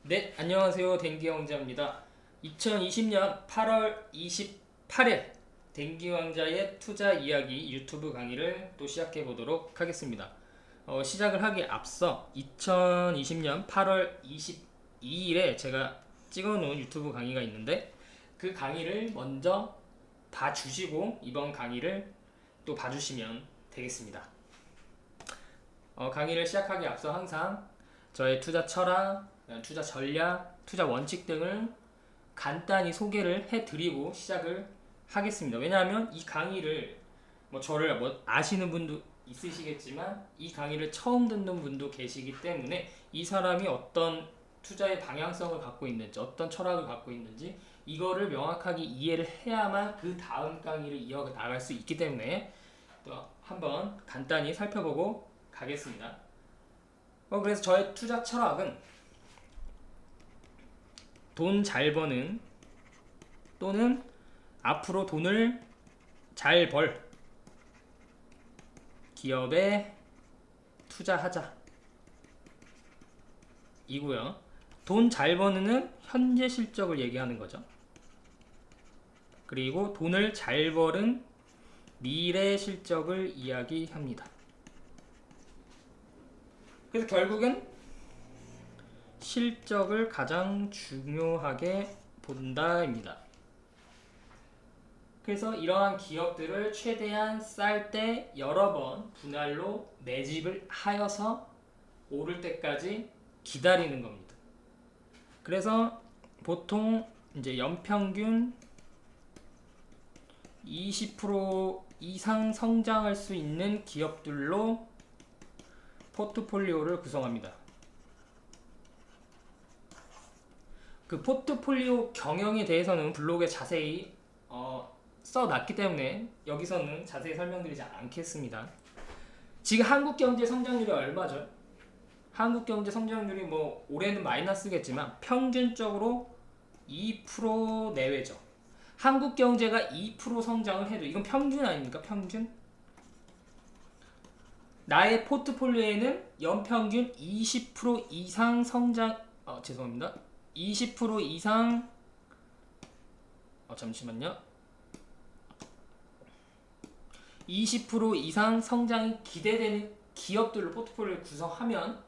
네, 안녕하세요. 댕기왕자입니다. 2020년 8월 28일 댕기왕자의 투자 이야기 유튜브 강의를 또 시작해 보도록 하겠습니다. 시작을 하기에 앞서 2020년 8월 22일에 제가 찍어놓은 유튜브 강의가 있는데 그 강의를 먼저 봐주시고 이번 강의를 또 봐주시면 되겠습니다. 강의를 시작하기에 앞서 항상 저의 투자 철학, 투자 전략, 투자 원칙 등을 간단히 소개를 해드리고 시작을 하겠습니다. 왜냐하면 이 강의를 저를 아시는 분도 있으시겠지만 이 강의를 처음 듣는 분도 계시기 때문에 이 사람이 어떤 투자의 방향성을 갖고 있는지 어떤 철학을 갖고 있는지 이거를 명확하게 이해를 해야만 그 다음 강의를 이어나갈 수 있기 때문에 또 한번 간단히 살펴보고 가겠습니다. 그래서 저의 투자 철학은 돈 잘 버는 또는 앞으로 돈을 잘 벌 기업에 투자하자 이고요. 돈 잘 버는은 현재 실적을 얘기하는 거죠. 그리고 돈을 잘 벌은 미래 실적을 이야기합니다. 그래서 결국은 실적을 가장 중요하게 본다입니다. 그래서 이러한 기업들을 최대한 쌀 때 여러 번 분할로 매집을 하여서 오를 때까지 기다리는 겁니다. 그래서 보통 이제 연평균 20% 이상 성장할 수 있는 기업들로 포트폴리오를 구성합니다. 그 포트폴리오 경영에 대해서는 블로그에 자세히 써놨기 때문에 여기서는 자세히 설명드리지 않겠습니다. 지금 한국 경제 성장률이 얼마죠? 한국 경제 성장률이 올해는 마이너스겠지만 평균적으로 2% 내외죠. 한국 경제가 2% 성장을 해도 이건 평균 아닙니까? 평균? 나의 포트폴리오에는 연평균 20% 이상 성장 죄송합니다. 20% 이상 잠시만요. 20% 이상 성장이 기대되는 기업들로 포트폴리오를 구성하면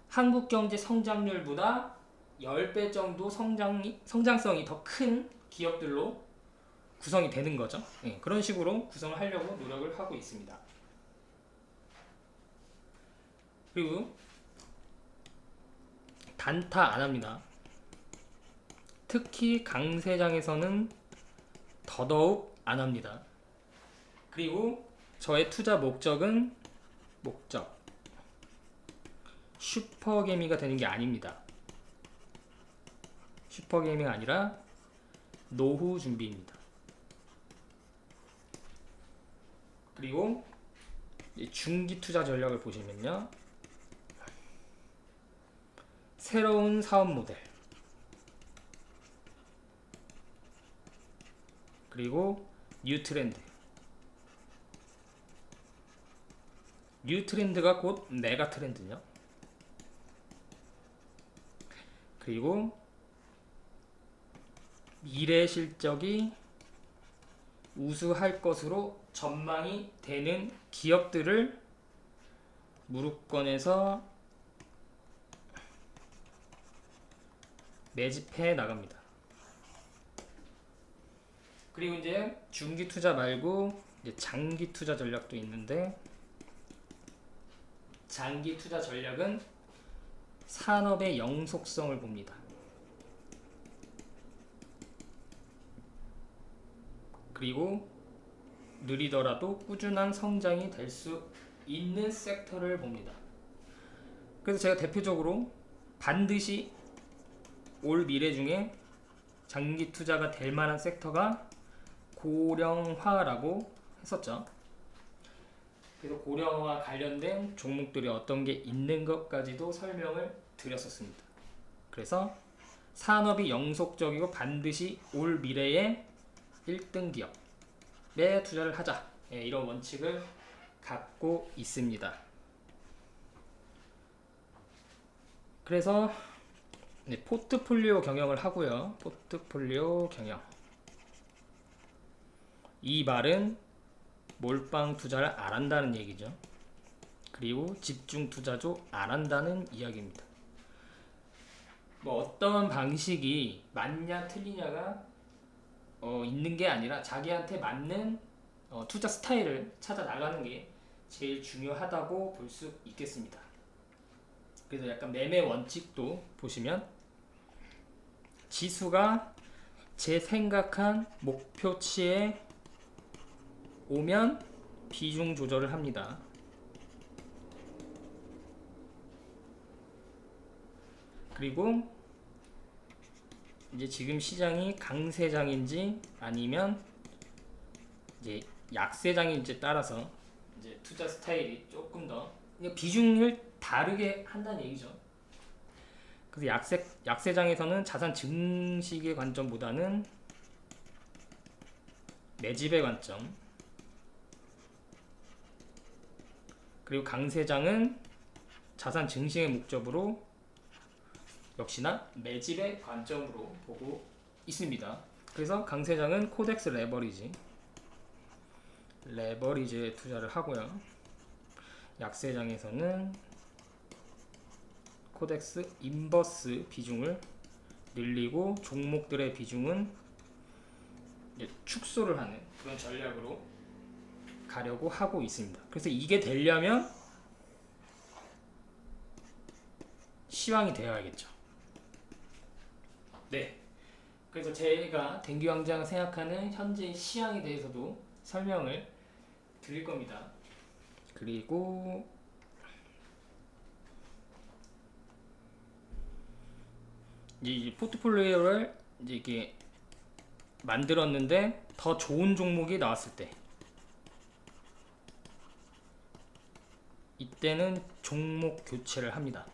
한국 경제 성장률보다 10배 정도 성장성이 더 큰 기업들로 구성이 되는 거죠. 네, 그런 식으로 구성을 하려고 노력을 하고 있습니다. 그리고 단타 안 합니다. 특히 강세장에서는 더더욱 안 합니다. 그리고 저의 투자 목적 슈퍼개미가 되는 게 아닙니다. 슈퍼개미가 아니라 노후 준비입니다. 그리고 중기 투자 전략을 보시면요, 새로운 사업 모델 그리고 뉴 트렌드가 곧 메가 트렌드죠. 그리고 미래 실적이 우수할 것으로 전망이 되는 기업들을 무릎권에서 매집해 나갑니다. 그리고 이제 중기 투자 말고 이제 장기 투자 전략도 있는데, 장기 투자 전략은 산업의 영속성을 봅니다. 그리고 느리더라도 꾸준한 성장이 될 수 있는 섹터를 봅니다. 그래서 제가 대표적으로 반드시 올 미래 중에 장기 투자가 될 만한 섹터가 고령화라고 했었죠. 그래서 고령화 관련된 종목들이 어떤 게 있는 것까지도 설명을 드렸었습니다. 그래서 산업이 영속적이고 반드시 올 미래의 1등 기업에 투자를 하자, 이런 원칙을 갖고 있습니다. 그래서 네, 포트폴리오 경영을 하고요. 포트폴리오 경영. 이 말은 몰빵 투자를 안 한다는 얘기죠. 그리고 집중 투자도 안 한다는 이야기입니다. 뭐 어떤 방식이 맞냐 틀리냐가 있는 게 아니라 자기한테 맞는 투자 스타일을 찾아 나가는 게 제일 중요하다고 볼 수 있겠습니다. 그래서 약간 매매 원칙도 보시면 지수가 제 생각한 목표치에 오면 비중 조절을 합니다. 그리고 이제 지금 시장이 강세장인지 아니면 이제 약세장인지 따라서 이제 투자 스타일이 조금 더 비중을 다르게 한다는 얘기죠. 그래서 약세장에서는 자산 증식의 관점보다는 매집의 관점, 그리고 강세장은 자산 증식의 목적으로 역시나 매집의 관점으로 보고 있습니다. 그래서 강세장은 코덱스 레버리지에 투자를 하고요. 약세장에서는 코덱스 인버스 비중을 늘리고 종목들의 비중은 축소를 하는 그런 전략으로 가려고 하고 있습니다. 그래서 이게 되려면 시황이 되어야겠죠. 네. 그래서 제가 댕규왕장 생각하는 현재 시황에 대해서도 설명을 드릴 겁니다. 그리고 이제 포트폴리오를 이제 이렇게 만들었는데 더 좋은 종목이 나왔을 때 이때는 종목 교체를 합니다.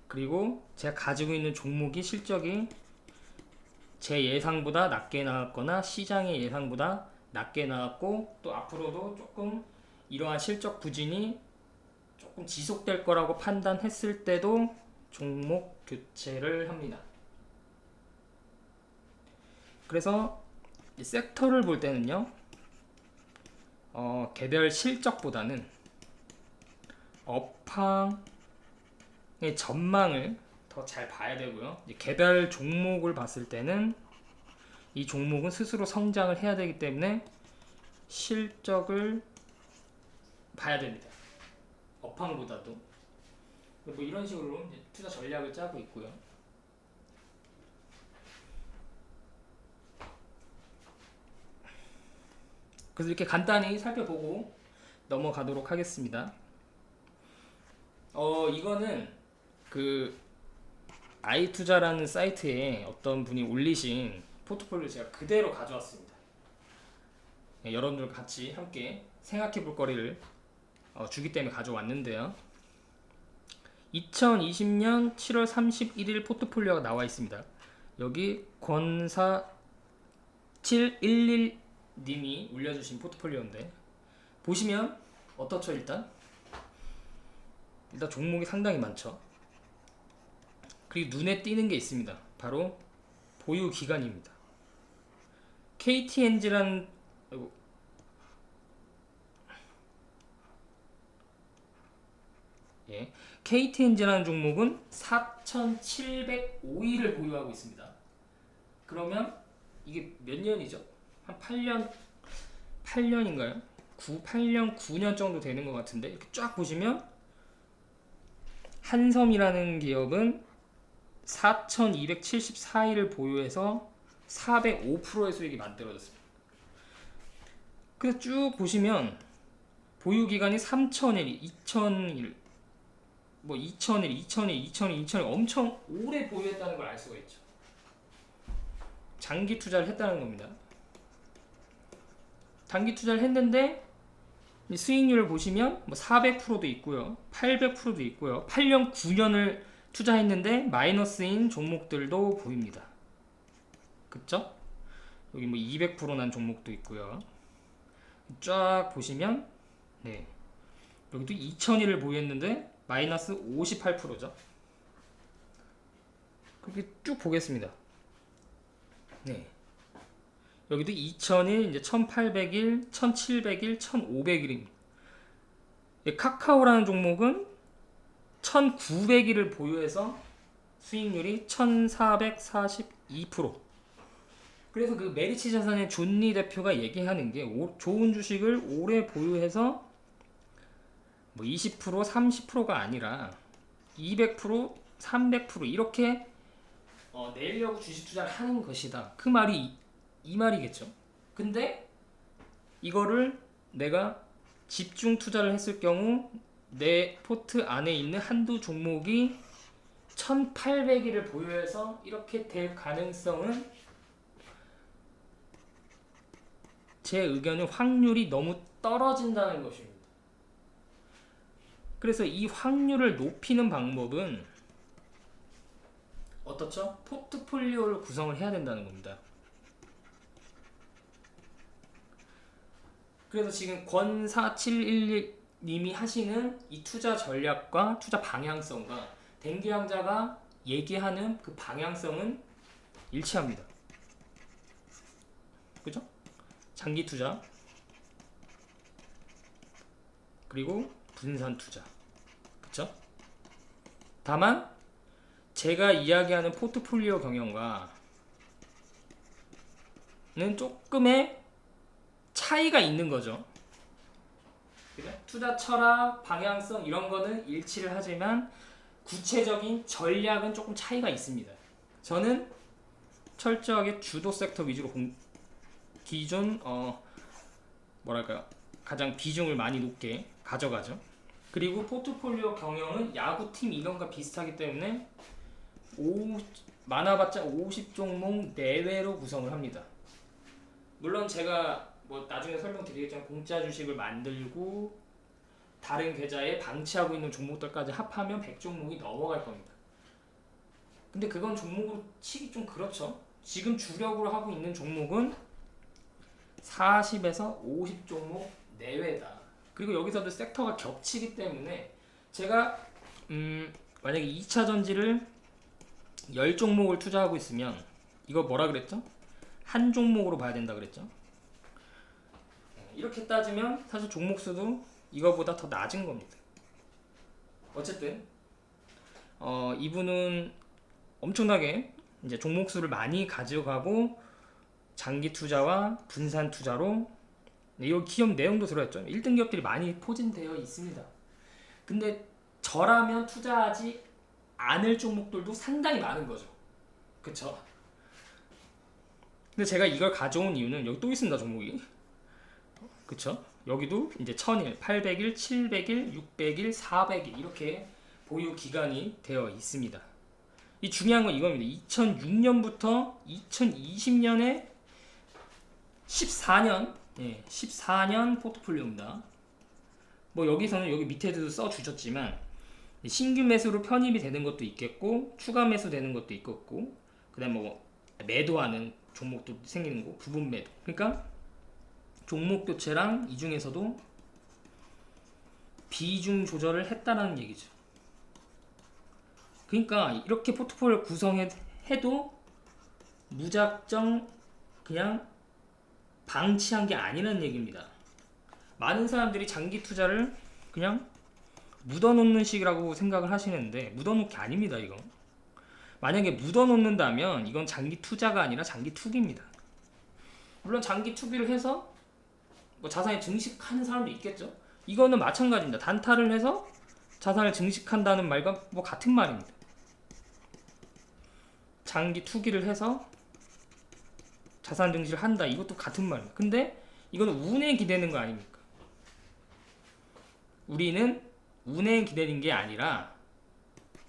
그리고 제가 가지고 있는 종목이 실적이 제 예상보다 낮게 나왔거나 시장의 예상보다 낮게 나왔고 또 앞으로도 조금 이러한 실적 부진이 조금 지속될 거라고 판단했을 때도 종목 교체를 합니다. 그래서 이 섹터를 볼 때는요, 개별 실적보다는 업황의 전망을 더 잘 봐야 되고요. 개별 종목을 봤을 때는 이 종목은 스스로 성장을 해야 되기 때문에 실적을 봐야 됩니다. 업황보다도. 뭐 이런 식으로 이제 투자 전략을 짜고 있고요. 그래서 이렇게 간단히 살펴보고 넘어가도록 하겠습니다. 이거는 그 아이투자라는 사이트에 어떤 분이 올리신 포트폴리오 제가 그대로 가져왔습니다. 네, 여러분들 같이 함께 생각해 볼 거리를 주기 때문에 가져왔는데요. 2020년 7월 31일 포트폴리오가 나와 있습니다. 여기 권사711님이 올려주신 포트폴리오인데 보시면 어떻죠? 일단 종목이 상당히 많죠. 그리고 눈에 띄는 게 있습니다. 바로 보유 기간입니다. KTNG라는 KTNG라는 종목은 4,705일을 보유하고 있습니다. 그러면 이게 몇 년이죠? 한 8년인가요? 8년, 9년 정도 되는 것 같은데 이렇게 쫙 보시면 한섬이라는 기업은 4,274일을 보유해서 405%의 수익이 만들어졌습니다. 그래서 쭉 보시면 보유 기간이 3,000일, 2,000일, 뭐 2,000일, 2,000일, 2,000일, 2,000일 엄청 오래 보유했다는 걸 알 수가 있죠. 장기 투자를 했다는 겁니다. 단기 투자를 했는데 수익률을 보시면 뭐 400%도 있고요, 800%도 있고요, 8년, 9년을 투자했는데 마이너스인 종목들도 보입니다. 그쵸? 여기 뭐 200%난 종목도 있고요. 쫙 보시면 여기도 2000일을 보유했는데 마이너스 58%죠. 그렇게 쭉 보겠습니다. 네. 여기도 2000일, 이제 1800일, 1700일, 1500일입니다. 카카오라는 종목은 1900일을 보유해서 수익률이 1442%. 그래서 그 메리츠 자산의 존리 대표가 얘기하는 게 좋은 주식을 오래 보유해서 뭐 20%, 30%가 아니라 200%, 300% 이렇게 내려고 주식 투자를 하는 것이다. 그 말이 이 말이겠죠. 근데 이거를 내가 집중 투자를 했을 경우 내 포트 안에 있는 한두 종목이 1800일을 보유해서 이렇게 될 가능성은 제 의견은 확률이 너무 떨어진다는 것입니다. 그래서 이 확률을 높이는 방법은 어떻죠? 포트폴리오를 구성을 해야 된다는 겁니다. 그래서 지금 권4711님이 하시는 이 투자 전략과 투자 방향성과 댕기왕자가 얘기하는 그 방향성은 일치합니다. 그죠? 장기 투자 그리고 분산 투자, 그쵸? 다만 제가 이야기하는 포트폴리오 경영과는 조금의 차이가 있는 거죠. 투자 철학, 방향성 이런 거는 일치를 하지만 구체적인 전략은 조금 차이가 있습니다. 저는 철저하게 주도 섹터 위주로 기존 뭐랄까요, 가장 비중을 많이 높게 가져가죠. 그리고 포트폴리오 경영은 야구팀 이론과 비슷하기 때문에 많아봤자 50종목 내외로 구성을 합니다. 물론 제가 뭐 나중에 설명드리겠지만 공짜 주식을 만들고 다른 계좌에 방치하고 있는 종목들까지 합하면 100종목이 넘어갈 겁니다. 근데 그건 종목으로 치기 좀 그렇죠. 지금 주력으로 하고 있는 종목은 40에서 50종목 내외다. 그리고 여기서도 섹터가 겹치기 때문에 제가 만약에 2차 전지를 10종목을 투자하고 있으면 이거 뭐라 그랬죠? 한 종목으로 봐야 된다 그랬죠? 이렇게 따지면 사실 종목 수도 이거보다 더 낮은 겁니다. 어쨌든 이분은 엄청나게 이제 종목 수를 많이 가져가고 장기 투자와 분산 투자로 이 기업 내용도 들어있죠. 1등 기업들이 많이 포진되어 있습니다. 근데 저라면 투자하지 않을 종목들도 상당히 많은 거죠. 그쵸? 근데 제가 이걸 가져온 이유는 여기 또 있습니다, 종목이. 그쵸? 여기도 이제 1000일, 800일, 700일, 600일, 400일 이렇게 보유 기간이 되어 있습니다. 이 중요한 건 이겁니다. 2006년부터 2020년에 14년 포트폴리오입니다. 뭐 여기서는 여기 밑에도 써주셨지만 신규 매수로 편입이 되는 것도 있겠고 추가 매수 되는 것도 있겠고 그다음 뭐 매도하는 종목도 생기는 거 부분 매도. 그러니까 종목 교체랑 이 중에서도 비중 조절을 했다라는 얘기죠. 그러니까 이렇게 포트폴리오를 구성해도 무작정 그냥 방치한 게 아니라는 얘기입니다. 많은 사람들이 장기 투자를 그냥 묻어놓는 식이라고 생각을 하시는데 묻어놓기 아닙니다. 이거 만약에 묻어놓는다면 이건 장기 투자가 아니라 장기 투기입니다. 물론 장기 투기를 해서 뭐 자산에 증식하는 사람도 있겠죠. 이거는 마찬가지입니다. 단타를 해서 자산을 증식한다는 말과 뭐 같은 말입니다. 장기 투기를 해서 자산 증식을 한다, 이것도 같은 말입니다. 근데 이거는 운에 기대는 거 아닙니까? 우리는 운에 기대는 게 아니라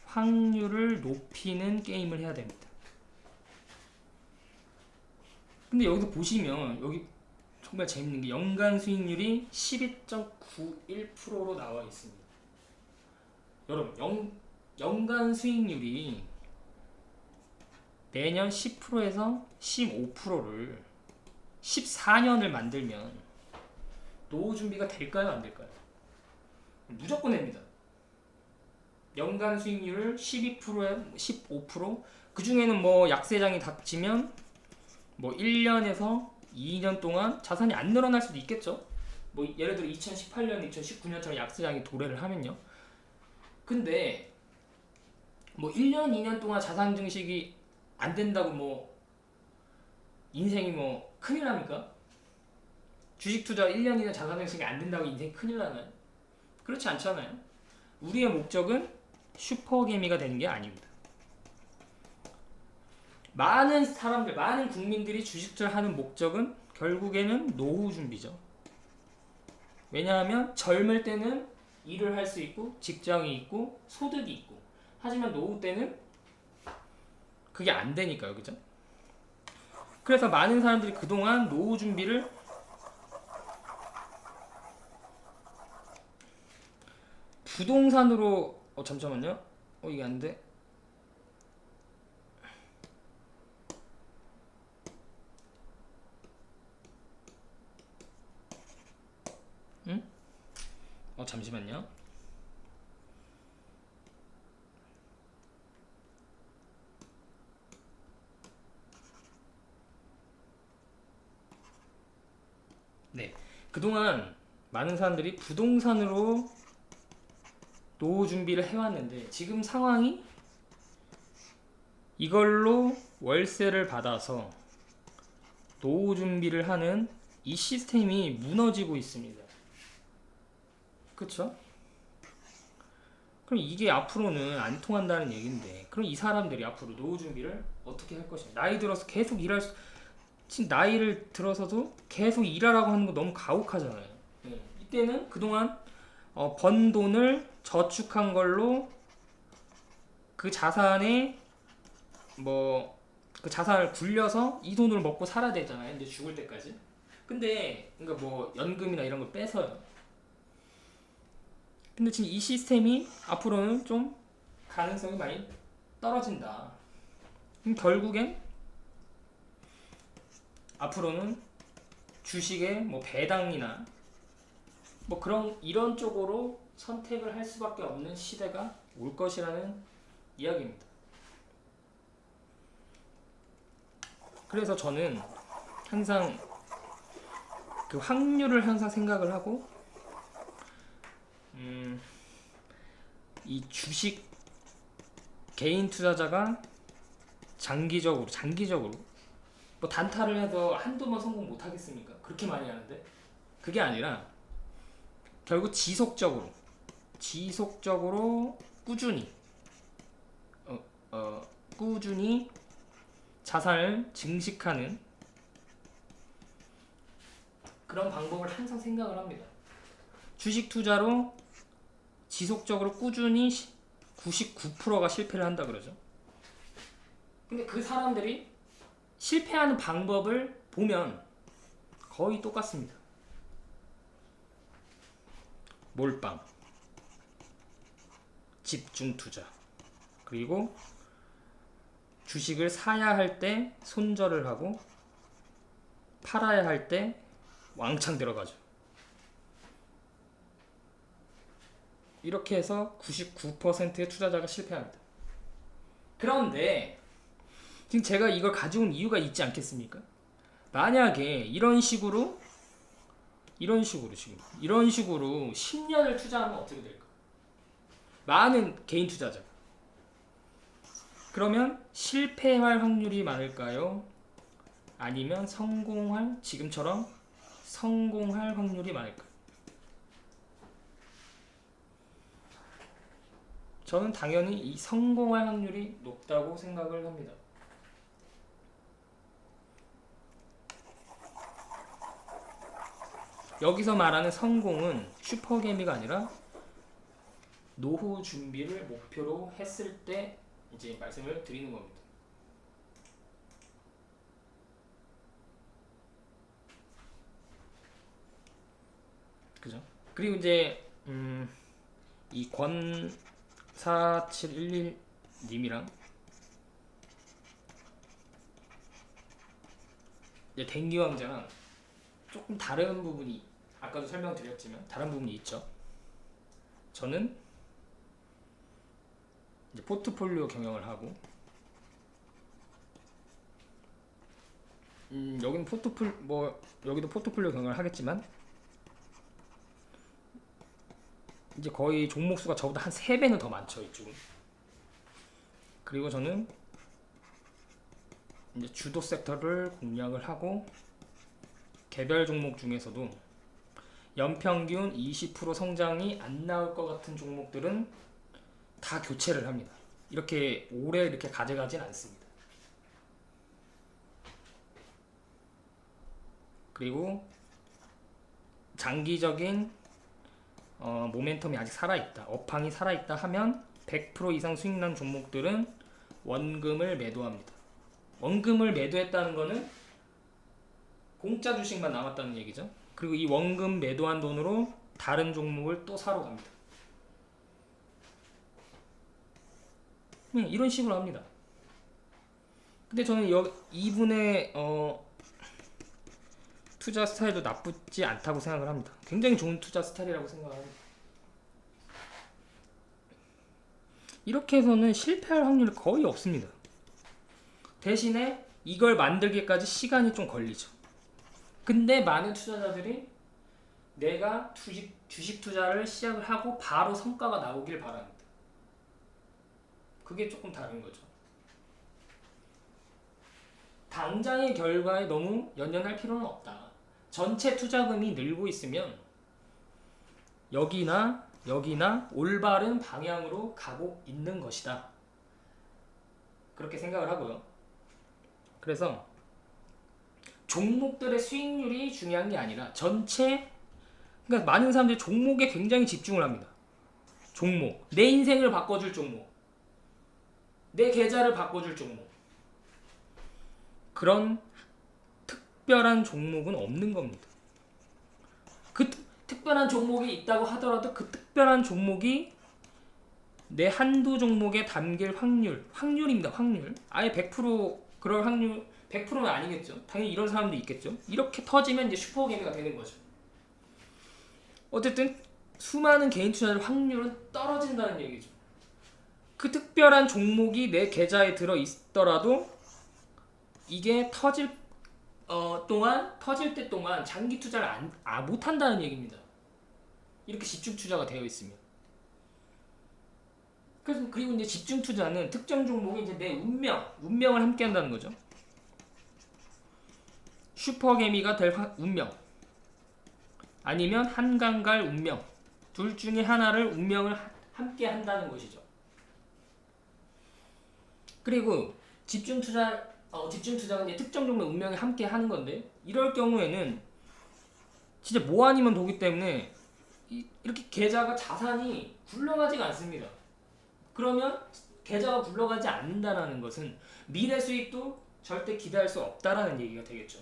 확률을 높이는 게임을 해야 됩니다. 근데 여기서 보시면 여기 정말 재밌는 게 연간 수익률이 12.91%로 나와 있습니다. 여러분 연간 수익률이 내년 10%에서 15%를 14년을 만들면 노후 준비가 될까요? 안 될까요? 무조건 됩니다. 연간 수익률을 12%에 15%, 그 중에는 뭐 약세장이 닥치면 뭐 1년에서 2년 동안 자산이 안 늘어날 수도 있겠죠. 뭐 예를 들어 2018년, 2019년처럼 약세장이 도래를 하면요. 근데 뭐 1년, 2년 동안 자산 증식이 안 된다고 뭐 인생이 뭐 큰일 납니까? 주식 투자 1년, 2년 자산 증식이 안 된다고 인생이 큰일 나나요? 그렇지 않잖아요. 우리의 목적은 슈퍼개미가 되는 게 아닙니다. 많은 사람들, 많은 국민들이 주식 투자를 하는 목적은 결국에는 노후 준비죠. 왜냐하면 젊을 때는 일을 할 수 있고 직장이 있고 소득이 있고, 하지만 노후 때는 그게 안 되니까요. 그죠? 그래서 많은 사람들이 그동안 노후 준비를 부동산으로 잠깐만요. 이게 안 돼. 응? 잠시만요. 네. 그동안 많은 사람들이 부동산으로 노후 준비를 해왔는데, 지금 상황이 이걸로 월세를 받아서 노후 준비를 하는 이 시스템이 무너지고 있습니다. 그쵸? 그럼 이게 앞으로는 안 통한다는 얘긴데, 그럼 이 사람들이 앞으로 노후 준비를 어떻게 할 것인가? 나이 들어서 계속 지금 나이를 들어서도 계속 일하라고 하는 거 너무 가혹하잖아요. 네. 이때는 그동안 번 돈을 저축한 걸로 그 자산에 그 자산을 굴려서 이 돈으로 먹고 살아야 되잖아요. 이제 죽을 때까지. 근데 그러니까 뭐 연금이나 이런 걸 빼서요. 근데 지금 이 시스템이 앞으로는 좀 가능성이 많이 떨어진다. 그럼 결국엔 앞으로는 주식의 뭐 배당이나 뭐 이런 쪽으로 선택을 할 수밖에 없는 시대가 올 것이라는 이야기입니다. 그래서 저는 항상 그 확률을 항상 생각을 하고, 이 주식 개인 투자자가 장기적으로 뭐 단타를 해서 한두 번 성공 못 하겠습니까? 그렇게 많이 하는데. 그게 아니라 결국 지속적으로 꾸준히 꾸준히 자산을 증식하는 그런 방법을 항상 생각을 합니다. 주식 투자로 지속적으로 꾸준히 99%가 실패를 한다 그러죠. 근데 그 사람들이 실패하는 방법을 보면 거의 똑같습니다. 몰빵, 집중 투자, 그리고 주식을 사야 할 때 손절을 하고 팔아야 할 때 왕창 들어가죠. 이렇게 해서 99%의 투자자가 실패합니다. 그런데 지금 제가 이걸 가져온 이유가 있지 않겠습니까? 만약에 이런 식으로 10년을 투자하면 어떻게 될까? 많은 개인 투자자. 그러면 실패할 확률이 많을까요? 아니면 지금처럼 성공할 확률이 많을까요? 저는 당연히 이 성공할 확률이 높다고 생각을 합니다. 여기서 말하는 성공은 슈퍼개미가 아니라 노후 준비를 목표로 했을 때 이제 말씀을 드리는 겁니다. 그죠? 그리고 이제 이 권4711님이랑 댕기왕자랑 조금 다른 부분이, 아까도 설명드렸지만 다른 부분이 있죠. 저는 이제 포트폴리오 경영을 하고 여기는 여기도 포트폴리오 경영을 하겠지만 이제 거의 종목 수가 저보다 한 3배는 더 많죠, 이쪽은. 그리고 저는 이제 주도 섹터를 공략을 하고 개별 종목 중에서도 연평균 20% 성장이 안 나올 것 같은 종목들은 다 교체를 합니다. 이렇게 오래 이렇게 가져가진 않습니다. 그리고 장기적인 모멘텀이 아직 살아있다, 업황이 살아있다 하면 100% 이상 수익 난 종목들은 원금을 매도합니다. 원금을 매도했다는 거는 공짜 주식만 남았다는 얘기죠. 그리고 이 원금 매도한 돈으로 다른 종목을 또 사러 갑니다. 이런 식으로 합니다. 근데 저는 이분의 투자 스타일도 나쁘지 않다고 생각을 합니다. 굉장히 좋은 투자 스타일이라고 생각을 합니다. 이렇게 해서는 실패할 확률이 거의 없습니다. 대신에 이걸 만들기까지 시간이 좀 걸리죠. 근데 많은 투자자들이 내가 주식 투자를 시작을 하고 바로 성과가 나오길 바랍니다. 그게 조금 다른 거죠. 당장의 결과에 너무 연연할 필요는 없다. 전체 투자금이 늘고 있으면 여기나 올바른 방향으로 가고 있는 것이다. 그렇게 생각을 하고요. 그래서 종목들의 수익률이 중요한 게 아니라 그러니까 많은 사람들이 종목에 굉장히 집중을 합니다. 종목, 내 인생을 바꿔줄 종목, 내 계좌를 바꿔줄 종목, 그런 특별한 종목은 없는 겁니다. 그 특별한 종목이 있다고 하더라도 그 특별한 종목이 내 한두 종목에 담길 확률입니다. 확률. 아예 100% 그럴 확률 100%는 아니겠죠. 당연히 이런 사람도 있겠죠. 이렇게 터지면 이제 슈퍼개미가 되는 거죠. 어쨌든 수많은 개인 투자자들 확률은 떨어진다는 얘기죠. 그 특별한 종목이 내 계좌에 들어 있더라도 이게 터질 때 동안 장기 투자를 못 한다는 얘기입니다. 이렇게 집중 투자가 되어 있으면. 그리고 이제 집중 투자는 특정 종목이 이제 내 운명을 함께 한다는 거죠. 슈퍼개미가 될 운명, 아니면 한강갈 운명, 둘 중에 하나를 운명을 함께 한다는 것이죠. 그리고 집중 투자는 이제 특정 종목의 운명이 함께 하는 건데, 이럴 경우에는 진짜 뭐 아니면 도기 때문에 이렇게 계좌가 자산이 굴러가지가 않습니다. 그러면 계좌가 굴러가지 않는다는 것은 미래 수익도 절대 기대할 수 없다라는 얘기가 되겠죠.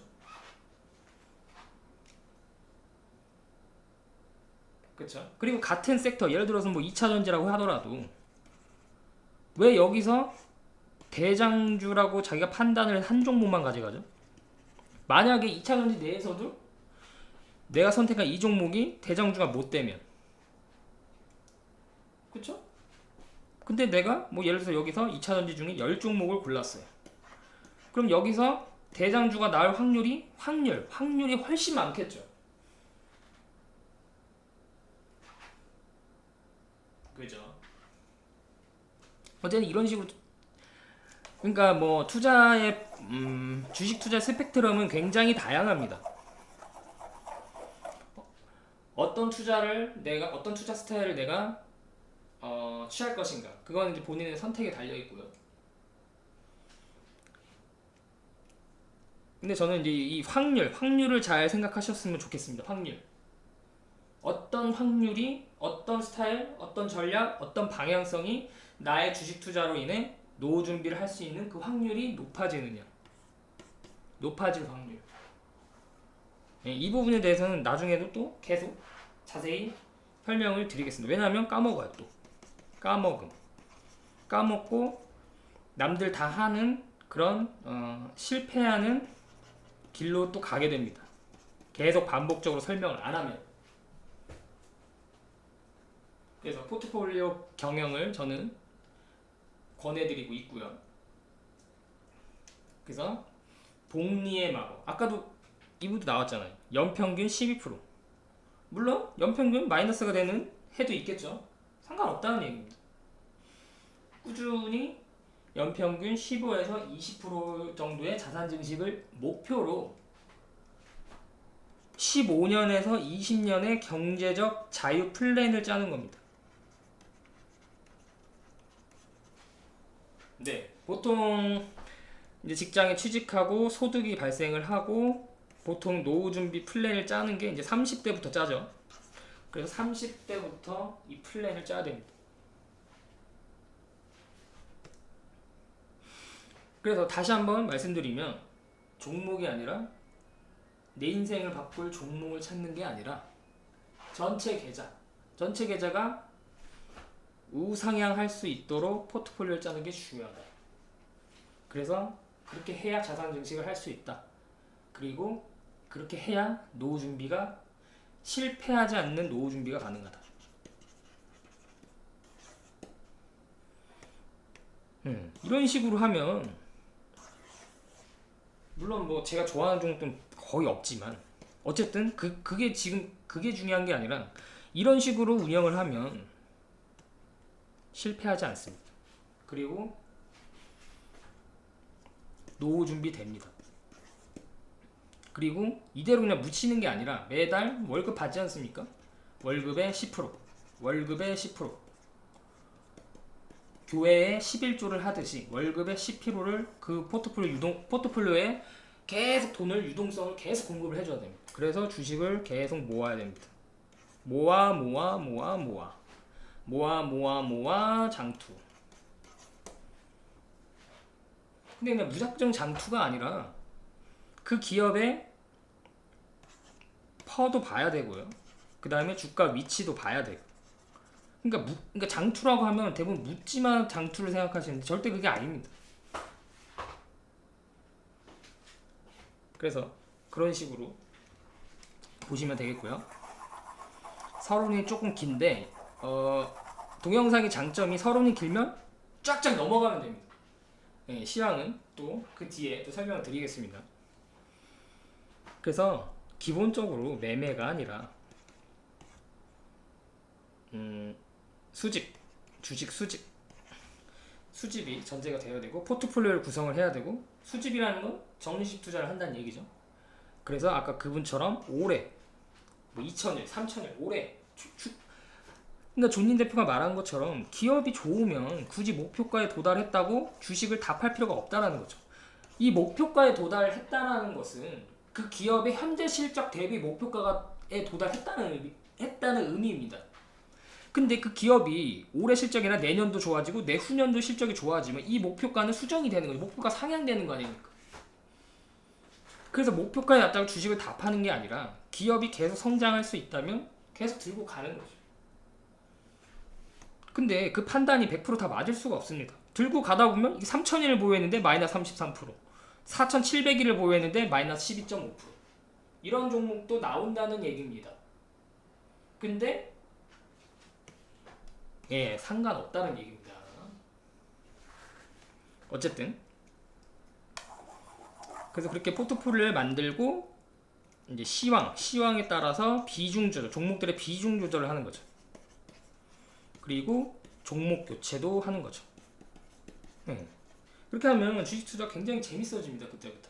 그렇죠. 그리고 같은 섹터, 예를 들어서 뭐 2차전지라고 하더라도 왜 여기서 대장주라고 자기가 판단을 한 종목만 가져가죠? 만약에 2차전지 내에서도 내가 선택한 이 종목이 대장주가 못 되면, 그쵸? 근데 내가 뭐 예를 들어서 여기서 2차전지 중에 10종목을 골랐어요. 그럼 여기서 대장주가 나올 확률이 훨씬 많겠죠. 그죠? 어쨌든 이런 식으로, 그러니까 뭐 투자의 주식 투자 스펙트럼은 굉장히 다양합니다. 어떤 투자 스타일을 내가 취할 것인가, 그건 이제 본인의 선택에 달려 있고요. 근데 저는 이제 이 확률을 잘 생각하셨으면 좋겠습니다. 확률. 어떤 확률이, 어떤 스타일, 어떤 전략, 어떤 방향성이 나의 주식 투자로 인해 노후 준비를 할 수 있는 그 확률이 높아지느냐. 높아질 확률. 네, 이 부분에 대해서는 나중에도 또 계속 자세히 설명을 드리겠습니다. 왜냐하면 까먹어요. 또 까먹고 남들 다 하는 그런 실패하는 길로 또 가게 됩니다. 계속 반복적으로 설명을 안 하면. 그래서 포트폴리오 경영을 저는 권해드리고 있고요. 그래서 복리의 마법. 아까도 이부도 나왔잖아요. 연평균 12%. 물론 연평균 마이너스가 되는 해도 있겠죠. 상관없다는 얘기입니다. 꾸준히 연평균 15에서 20% 정도의 자산 증식을 목표로 15년에서 20년의 경제적 자유 플랜을 짜는 겁니다. 네, 보통 이제 직장에 취직하고 소득이 발생을 하고 보통 노후 준비 플랜을 짜는 게 이제 30대부터 짜죠. 그래서 30대부터 이 플랜을 짜야 됩니다. 그래서 다시 한번 말씀드리면 종목이 아니라 내 인생을 바꿀 종목을 찾는 게 아니라 전체 계좌가 우상향할 수 있도록 포트폴리오를 짜는 게 중요하다. 그래서 그렇게 해야 자산 증식을 할 수 있다. 그리고 그렇게 해야 노후 준비가 실패하지 않는 노후 준비가 가능하다. 이런 식으로 하면 물론 뭐 제가 좋아하는 종목은 거의 없지만 어쨌든 그게 지금 그게 중요한 게 아니라 이런 식으로 운영을 하면 실패하지 않습니다. 그리고 노후 준비 됩니다. 그리고 이대로 그냥 묻히는 게 아니라 매달 월급 받지 않습니까? 월급의 10%, 월급의 10%, 교회에 11조를 하듯이 월급의 10%를 그 포트폴리오에 계속 돈을 유동성을 계속 공급을 해줘야 됩니다. 그래서 주식을 계속 모아야 됩니다. 모아 장투. 근데 그냥 무작정 장투가 아니라 그 기업의 퍼도 봐야 되고요. 그 다음에 주가 위치도 봐야 되고. 그러니까 장투라고 하면 대부분 묻지만 장투를 생각하시는데 절대 그게 아닙니다. 그래서 그런 식으로 보시면 되겠고요. 서론이 조금 긴데 동영상의 장점이 서론이 길면 쫙쫙 넘어가면 됩니다. 네, 시황은 또 그 뒤에 또 설명을 드리겠습니다. 그래서 기본적으로 매매가 아니라 주식 수집이 전제가 되어야 되고 포트폴리오를 구성을 해야 되고 수집이라는 건 적립식 투자를 한다는 얘기죠. 그래서 아까 그분처럼 올해 뭐 2천일, 3천일, 올해 그러니까 존님 대표가 말한 것처럼 기업이 좋으면 굳이 목표가에 도달했다고 주식을 다 팔 필요가 없다라는 거죠. 이 목표가에 도달했다라는 것은 그 기업의 현재 실적 대비 목표가에 도달했다는 의미입니다. 근데 그 기업이 올해 실적이나 내년도 좋아지고 내후년도 실적이 좋아지면 이 목표가는 수정이 되는 거죠. 목표가 상향되는 거 아닙니까? 그래서 목표가에 맞다고 주식을 다 파는 게 아니라 기업이 계속 성장할 수 있다면 계속 들고 가는 거죠. 근데 그 판단이 100% 다 맞을 수가 없습니다. 들고 가다 보면 이게 3,000일을 보유했는데 마이너스 33%, 4,700일을 보유했는데 마이너스 12.5%. 이런 종목도 나온다는 얘기입니다. 근데 상관없다는 얘기입니다. 어쨌든 그래서 그렇게 포트폴리오를 만들고 이제 시황에 따라서 비중 조절, 종목들의 비중 조절을 하는 거죠. 그리고 종목 교체도 하는 거죠. 그렇게 하면 주식 투자 굉장히 재밌어집니다. 그때부터.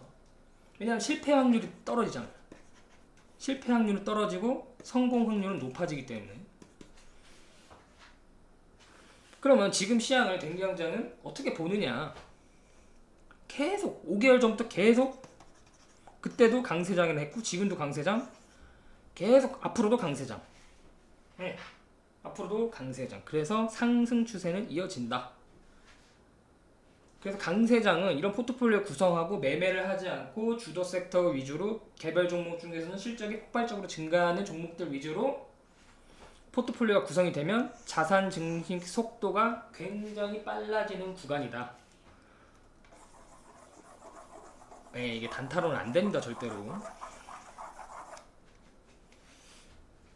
왜냐하면 실패 확률이 떨어지잖아요. 실패 확률은 떨어지고 성공 확률은 높아지기 때문에. 그러면 지금 시황을 댕기왕자는 어떻게 보느냐? 계속 5개월 전부터 계속 그때도 강세장을 했고 지금도 강세장, 계속 앞으로도 강세장. 앞으로도 강세장. 그래서 상승 추세는 이어진다. 그래서 강세장은 이런 포트폴리오 구성하고 매매를 하지 않고 주도 섹터 위주로 개별 종목 중에서는 실적이 폭발적으로 증가하는 종목들 위주로 포트폴리오가 구성이 되면 자산 증식 속도가 굉장히 빨라지는 구간이다. 이게 단타로는 안 됩니다, 절대로.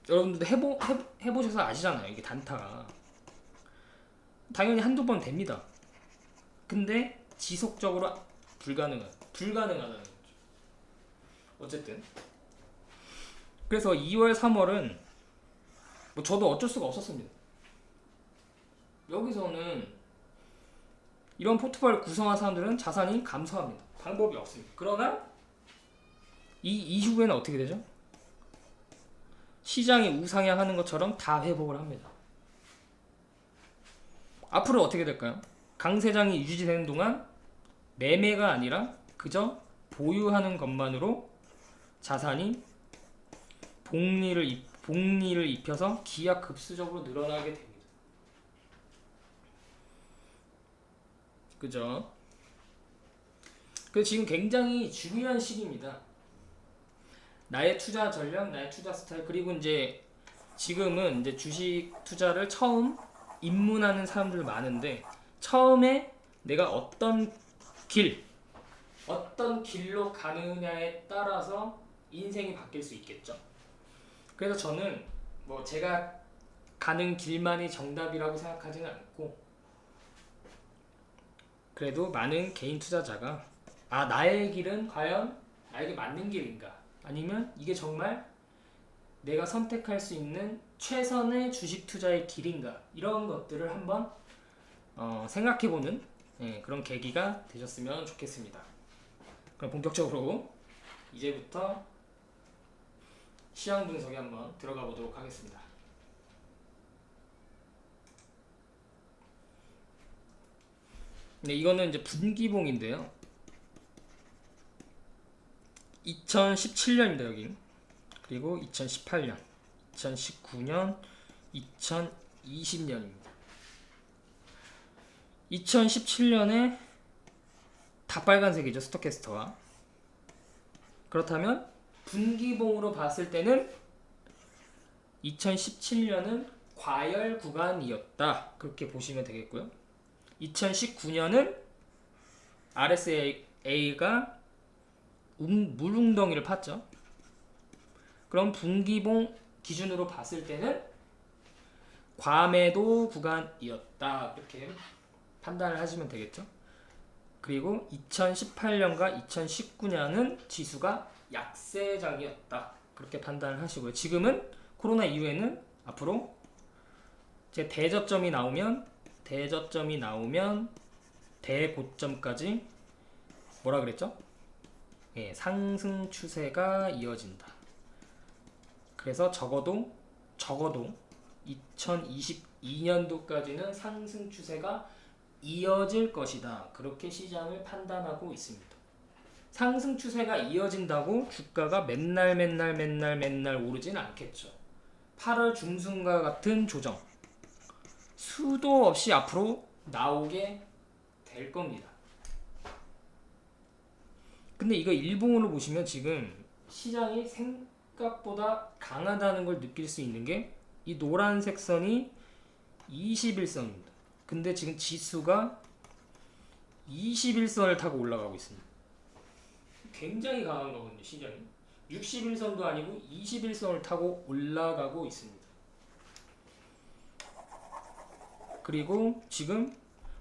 여러분들도 해보셔서 아시잖아요. 이게 단타가 당연히 한두 번 됩니다. 근데 지속적으로 불가능하다는 거죠. 어쨌든 그래서 2월, 3월은 뭐 저도 어쩔 수가 없었습니다. 여기서는 이런 포트폴리오 구성한 사람들은 자산이 감소합니다. 방법이 없습니다. 그러나 이 이후에는 어떻게 되죠? 시장이 우상향하는 것처럼 다 회복을 합니다. 앞으로 어떻게 될까요? 강세장이 유지되는 동안 매매가 아니라 그저 보유하는 것만으로 자산이 복리를 입혀서 기하급수적으로 늘어나게 됩니다. 그죠? 그래서 지금 굉장히 중요한 시기입니다. 나의 투자 전략, 나의 투자 스타일, 그리고 이제 지금은 이제 주식 투자를 처음 입문하는 사람들 많은데 처음에 내가 어떤 길로 가느냐에 따라서 인생이 바뀔 수 있겠죠. 그래서 저는 뭐 제가 가는 길만이 정답이라고 생각하지는 않고 그래도 많은 개인 투자자가 나의 길은 과연 나에게 맞는 길인가, 아니면 이게 정말 내가 선택할 수 있는 최선의 주식 투자의 길인가, 이런 것들을 한번 생각해보는 그런 계기가 되셨으면 좋겠습니다. 그럼 본격적으로 이제부터 시황 분석에 한번 들어가 보도록 하겠습니다. 네, 이거는 이제 분기봉인데요. 2017년입니다, 여기. 그리고 2018년, 2019년, 2020년입니다. 2017년에 다 빨간색이죠, 스톡캐스터가. 그렇다면 분기봉으로 봤을 때는 2017년은 과열 구간이었다, 그렇게 보시면 되겠고요. 2019년은 RSA가 물웅덩이를 팠죠. 그럼 분기봉 기준으로 봤을 때는 과매도 구간이었다, 이렇게 판단을 하시면 되겠죠. 그리고 2018년과 2019년은 지수가 약세장이었다, 그렇게 판단을 하시고요. 지금은 코로나 이후에는 앞으로 제 대저점이 나오면 대고점까지 뭐라 그랬죠? 상승 추세가 이어진다. 그래서 적어도 2022년도까지는 상승 추세가 이어질 것이다, 그렇게 시장을 판단하고 있습니다. 상승 추세가 이어진다고 주가가 맨날 오르진 않겠죠. 8월 중순과 같은 조정 수도 없이 앞으로 나오게 될 겁니다. 근데 이거 일봉으로 보시면 지금 시장이 생각보다 강하다는 걸 느낄 수 있는 게 이 노란색 선이 21선입니다. 근데 지금 지수가 21선을 타고 올라가고 있습니다. 굉장히 강한 거거든요, 시장이. 61선도 아니고 21선을 타고 올라가고 있습니다. 그리고 지금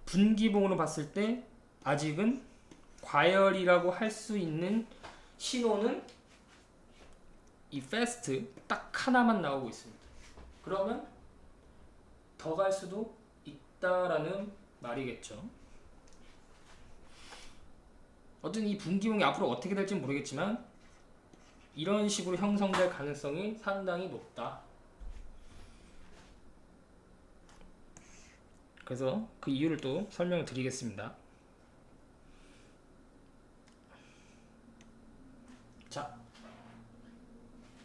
분기봉으로 봤을 때 아직은 과열이라고 할 수 있는 신호는 이 패스트 딱 하나만 나오고 있습니다. 그러면 더 갈 수도 있다라는 말이겠죠. 어쨌든 이 분기봉이 앞으로 어떻게 될지 모르겠지만 이런 식으로 형성될 가능성이 상당히 높다. 그래서 그 이유를 또 설명을 드리겠습니다. 자,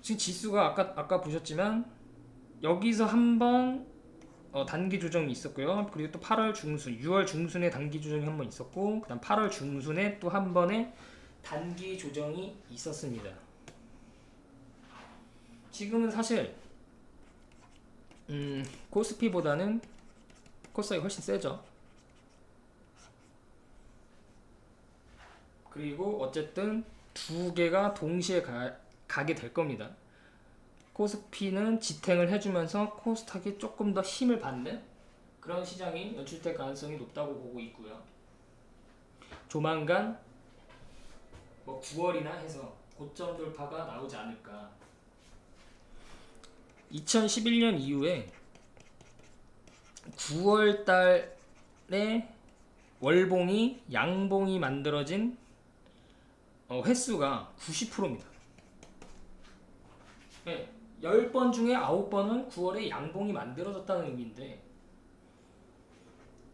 지금 지수가 아까 보셨지만 여기서 한번 단기 조정이 있었고요. 그리고 또 8월 중순, 6월 중순에 단기 조정이 한번 있었고, 그다음 8월 중순에 또 한 번의 단기 조정이 있었습니다. 지금은 사실 코스피보다는 코스닥이 훨씬 세죠. 그리고 어쨌든 두 개가 동시에 가게 될 겁니다. 코스피는 지탱을 해주면서 코스닥이 조금 더 힘을 받는 그런 시장이 연출될 가능성이 높다고 보고 있고요. 조만간 9월이나 해서 고점 돌파가 나오지 않을까. 2011년 이후에 9월 달에 월봉이 양봉이 만들어진 횟수가 90%입니다. 네, 10번 중에 9번은 9월에 양봉이 만들어졌다는 의미인데,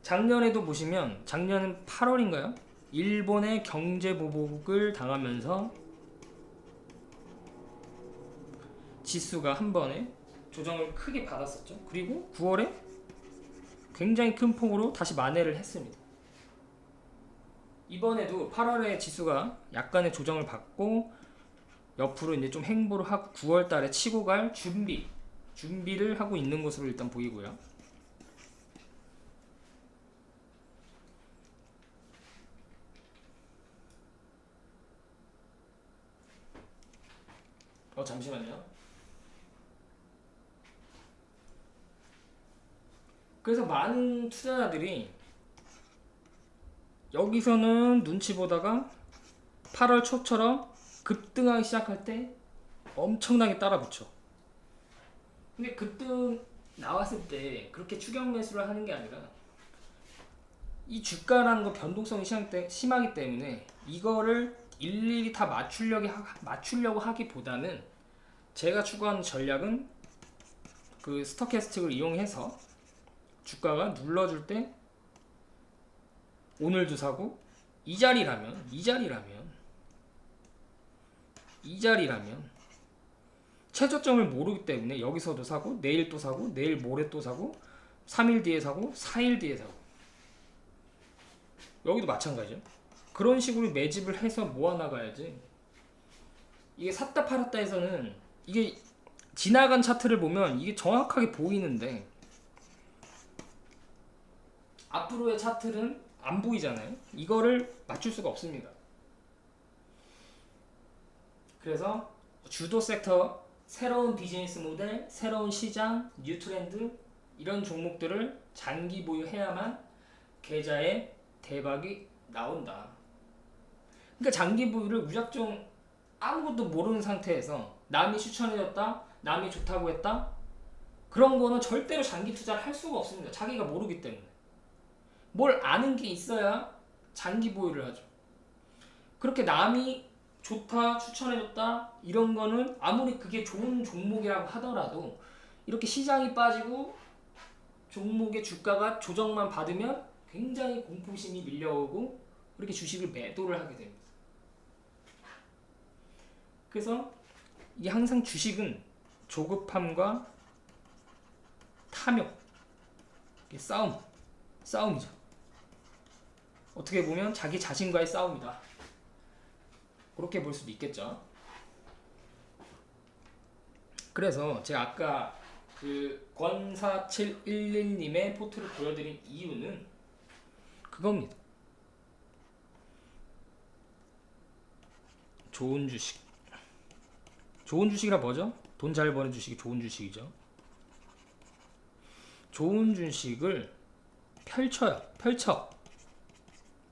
작년에도 보시면 작년 8월인가요? 일본의 경제 보복을 당하면서 지수가 한 번에 조정을 크게 받았었죠. 그리고 9월에 굉장히 큰 폭으로 다시 만회를 했습니다. 이번에도 8월에 지수가 약간의 조정을 받고 옆으로 이제 좀 행보를 하고 9월 달에 치고 갈 준비를 하고 있는 것으로 일단 보이고요. 잠시만요. 그래서 많은 투자자들이 여기서는 눈치 보다가 8월 초처럼 급등하기 시작할 때 엄청나게 따라 붙여. 근데 급등 나왔을 때 그렇게 추격 매수를 하는 게 아니라, 이 주가라는 거 변동성이 심하기 때문에 이거를 일일이 다 맞추려고 하기보다는 제가 추구하는 전략은 그 스토캐스틱을 이용해서 주가가 눌러줄 때 오늘도 사고, 이 자리라면 최저점을 모르기 때문에 여기서도 사고, 내일 또 사고, 내일 모레 또 사고, 3일 뒤에 사고, 4일 뒤에 사고, 여기도 마찬가지죠. 그런 식으로 매집을 해서 모아나가야지. 이게 샀다 팔았다 해서는, 이게 지나간 차트를 보면 이게 정확하게 보이는데 앞으로의 차트는 안 보이잖아요. 이거를 맞출 수가 없습니다. 그래서 주도 섹터, 새로운 비즈니스 모델, 새로운 시장, 뉴 트렌드, 이런 종목들을 장기 보유해야만 계좌에 대박이 나온다. 그러니까 장기 보유를 무작정 아무것도 모르는 상태에서 남이 추천해줬다, 남이 좋다고 했다, 그런 거는 절대로 장기 투자를 할 수가 없습니다. 자기가 모르기 때문에. 뭘 아는 게 있어야 장기 보유를 하죠. 그렇게 남이 좋다, 추천해줬다, 이런 거는 아무리 그게 좋은 종목이라고 하더라도 이렇게 시장이 빠지고 종목의 주가가 조정만 받으면 굉장히 공포심이 밀려오고 그렇게 주식을 매도를 하게 됩니다. 그래서 이게 항상 주식은 조급함과 탐욕, 이게 싸움이죠. 어떻게 보면 자기 자신과의 싸움이다. 그렇게 볼 수도 있겠죠. 그래서 제가 아까 그 권4711님의 포트를 보여드린 이유는 그겁니다. 좋은 주식이라 뭐죠? 돈 잘 버는 주식이 좋은 주식이죠. 좋은 주식을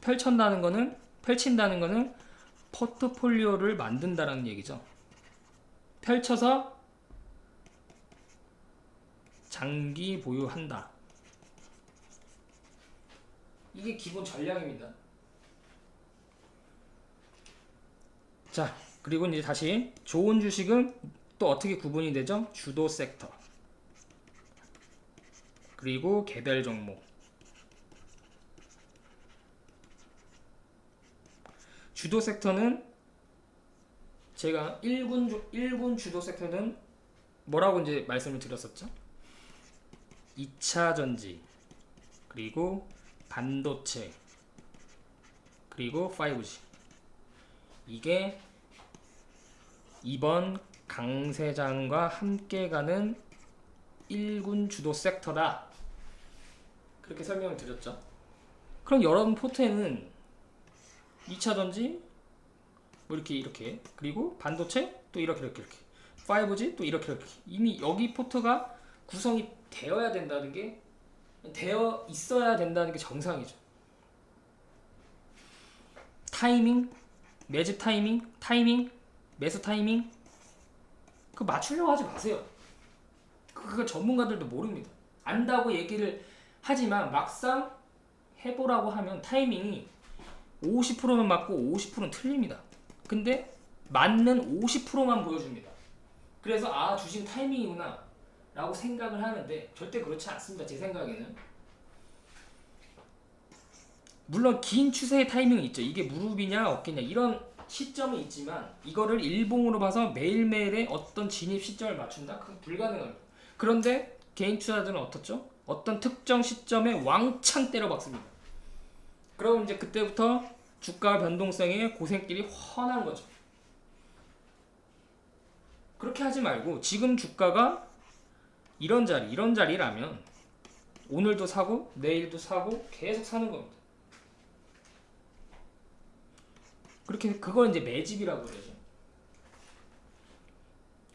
펼친다는 거는 포트폴리오를 만든다라는 얘기죠. 펼쳐서 장기 보유한다. 이게 기본 전략입니다. 자, 그리고 이제 다시 좋은 주식은 또 어떻게 구분이 되죠? 주도 섹터, 그리고 개별 종목. 주도 섹터는 제가 1군 주도 섹터는 뭐라고 이제 말씀을 드렸었죠? 2차 전지, 그리고 반도체, 그리고 5G. 이게 이번 강세장과 함께 가는 1군 주도 섹터다. 그렇게 설명을 드렸죠. 그럼 여러분 포트에는 2차 전지 뭐 이렇게 그리고 반도체 또 이렇게 5G 또 이렇게 이미 여기 포트가 구성이 되어 있어야 된다는 게 정상이죠. 타이밍, 매집 타이밍, 매수 타이밍 그거 맞추려고 하지 마세요. 그거 전문가들도 모릅니다. 안다고 얘기를 하지만 막상 해보라고 하면 타이밍이 50%만 맞고 50%는 틀립니다. 근데 맞는 50%만 보여줍니다. 그래서 아 주식 타이밍이구나 라고 생각을 하는데 절대 그렇지 않습니다. 제 생각에는. 물론 긴 추세의 타이밍은 있죠. 이게 무릎이냐 어깨냐 이런 시점은 있지만 이거를 일봉으로 봐서 매일매일의 어떤 진입 시점을 맞춘다? 그건 불가능합니다. 그런데 개인 투자자들은 어떻죠? 어떤 특정 시점에 왕창 때려박습니다. 그럼 이제 그때부터 주가 변동성의 고생길이 훤한 거죠. 그렇게 하지 말고 지금 주가가 이런 자리라면 오늘도 사고 내일도 사고 계속 사는 겁니다. 그렇게 그걸 이제 매집이라고 그러죠.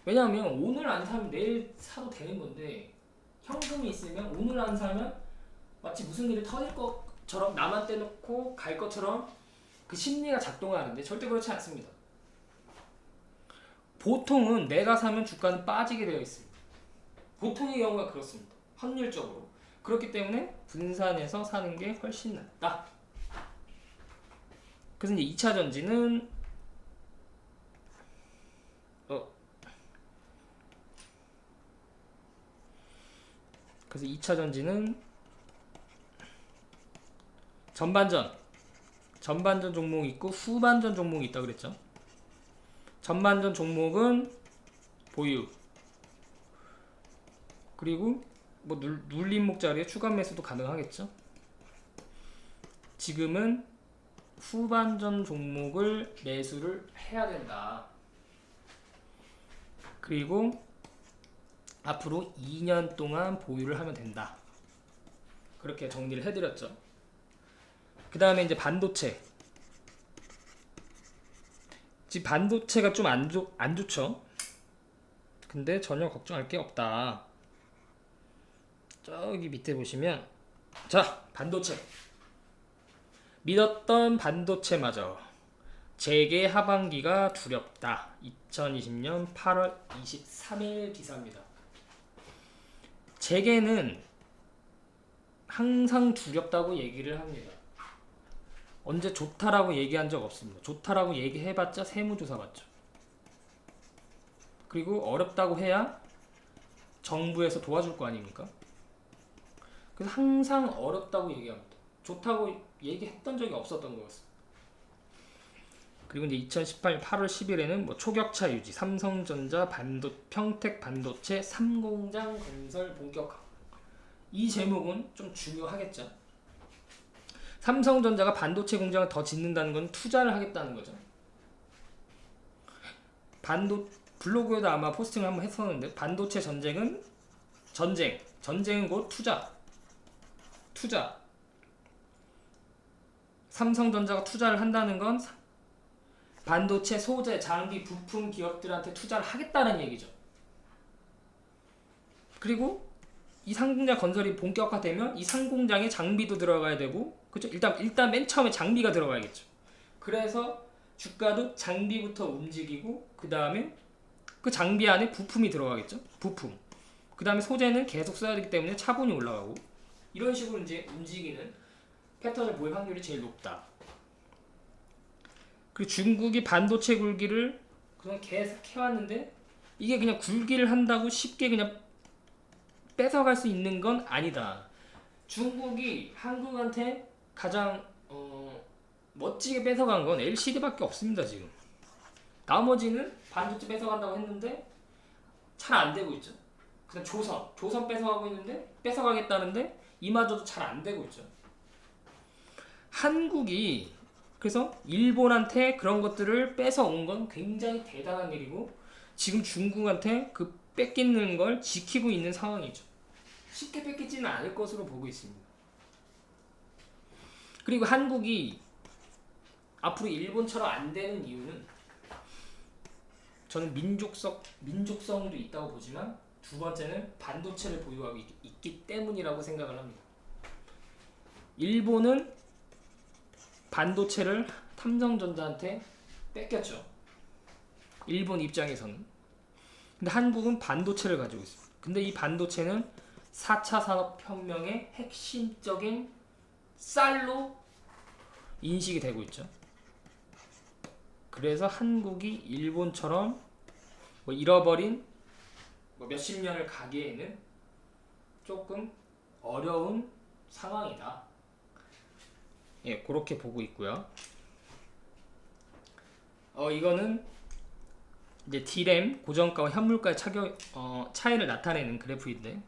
왜냐하면 오늘 안 사면 내일 사도 되는 건데 현금이 있으면 오늘 안 사면 마치 무슨 일이 터질 것처럼 나만 떼놓고 갈 것처럼 그 심리가 작동하는데 절대 그렇지 않습니다. 보통은 내가 사면 주가는 빠지게 되어 있습니다. 보통의 경우가 그렇습니다. 확률적으로. 그렇기 때문에 분산해서 사는 게 훨씬 낫다. 그래서 이제 2차 전지는 그래서 2차 전지는 전반전 종목이 있고 후반전 종목이 있다고 그랬죠. 전반전 종목은 보유 그리고 뭐 눌림목 자리에 추가 매수도 가능하겠죠. 지금은 후반전 종목을 매수를 해야 된다. 그리고 앞으로 2년 동안 보유를 하면 된다. 그렇게 정리를 해드렸죠. 그 다음에 이제 반도체. 지금 반도체가 좀 안 좋죠. 근데 전혀 걱정할 게 없다. 저기 밑에 보시면 자 반도체 믿었던 반도체마저 재계 하반기가 두렵다. 2020년 8월 23일 기사입니다. 재계는 항상 두렵다고 얘기를 합니다. 언제 좋다라고 얘기한 적 없습니다. 좋다라고 얘기해봤자 세무조사 받죠. 그리고 어렵다고 해야 정부에서 도와줄 거 아닙니까? 그래서 항상 어렵다고 얘기합니다. 좋다고 얘기했던 적이 없었던 것 같습니다. 그리고 이제 2018년 8월 10일에는 뭐 초격차 유지, 삼성전자, 평택 반도체 3공장 건설 본격화. 이 제목은 좀 중요하겠죠. 삼성전자가 반도체 공장을 더 짓는다는 건 투자를 하겠다는 거죠. 블로그에도 아마 포스팅을 한번 했었는데 반도체 전쟁은 전쟁은 곧 투자. 삼성전자가 투자를 한다는 건 반도체 소재, 장비, 부품 기업들한테 투자를 하겠다는 얘기죠. 그리고 이 상공장 건설이 본격화되면 이 상공장에 장비도 들어가야 되고, 그렇죠? 일단 맨 처음에 장비가 들어가야겠죠. 그래서 주가도 장비부터 움직이고 그 다음에 그 장비 안에 부품이 들어가겠죠. 부품. 그 다음에 소재는 계속 써야 되기 때문에 차분히 올라가고 이런 식으로 이제 움직이는 패턴을 보일 확률이 제일 높다. 그리고 중국이 반도체 굴기를 그냥 계속 해왔는데 이게 그냥 굴기를 한다고 쉽게 그냥 뺏어갈 수 있는 건 아니다. 중국이 한국한테 가장 멋지게 뺏어간 건 LCD밖에 없습니다. 지금 나머지는 반도체 뺏어간다고 했는데 잘 안 되고 있죠. 그다음 조선 뺏어가고 있는데 뺏어가겠다는데 이마저도 잘 안 되고 있죠. 한국이 그래서 일본한테 그런 것들을 뺏어온 건 굉장히 대단한 일이고 지금 중국한테 그 뺏기는 걸 지키고 있는 상황이죠. 쉽게 뺏기지는 않을 것으로 보고 있습니다. 그리고 한국이 앞으로 일본처럼 안 되는 이유는 저는 민족성도 있다고 보지만 두 번째는 반도체를 보유하고 있기 때문이라고 생각을 합니다. 일본은 반도체를 삼성전자한테 뺏겼죠. 일본 입장에서는. 근데 한국은 반도체를 가지고 있습니다. 근데 이 반도체는 4차 산업혁명의 핵심적인 쌀로 인식이 되고 있죠. 그래서 한국이 일본처럼 뭐 잃어버린 뭐 몇십 년을 가기에는 조금 어려운 상황이다. 예, 그렇게 보고 있고요. 이거는 이제 D램 고정가와 현물가의 차이를 나타내는 그래프인데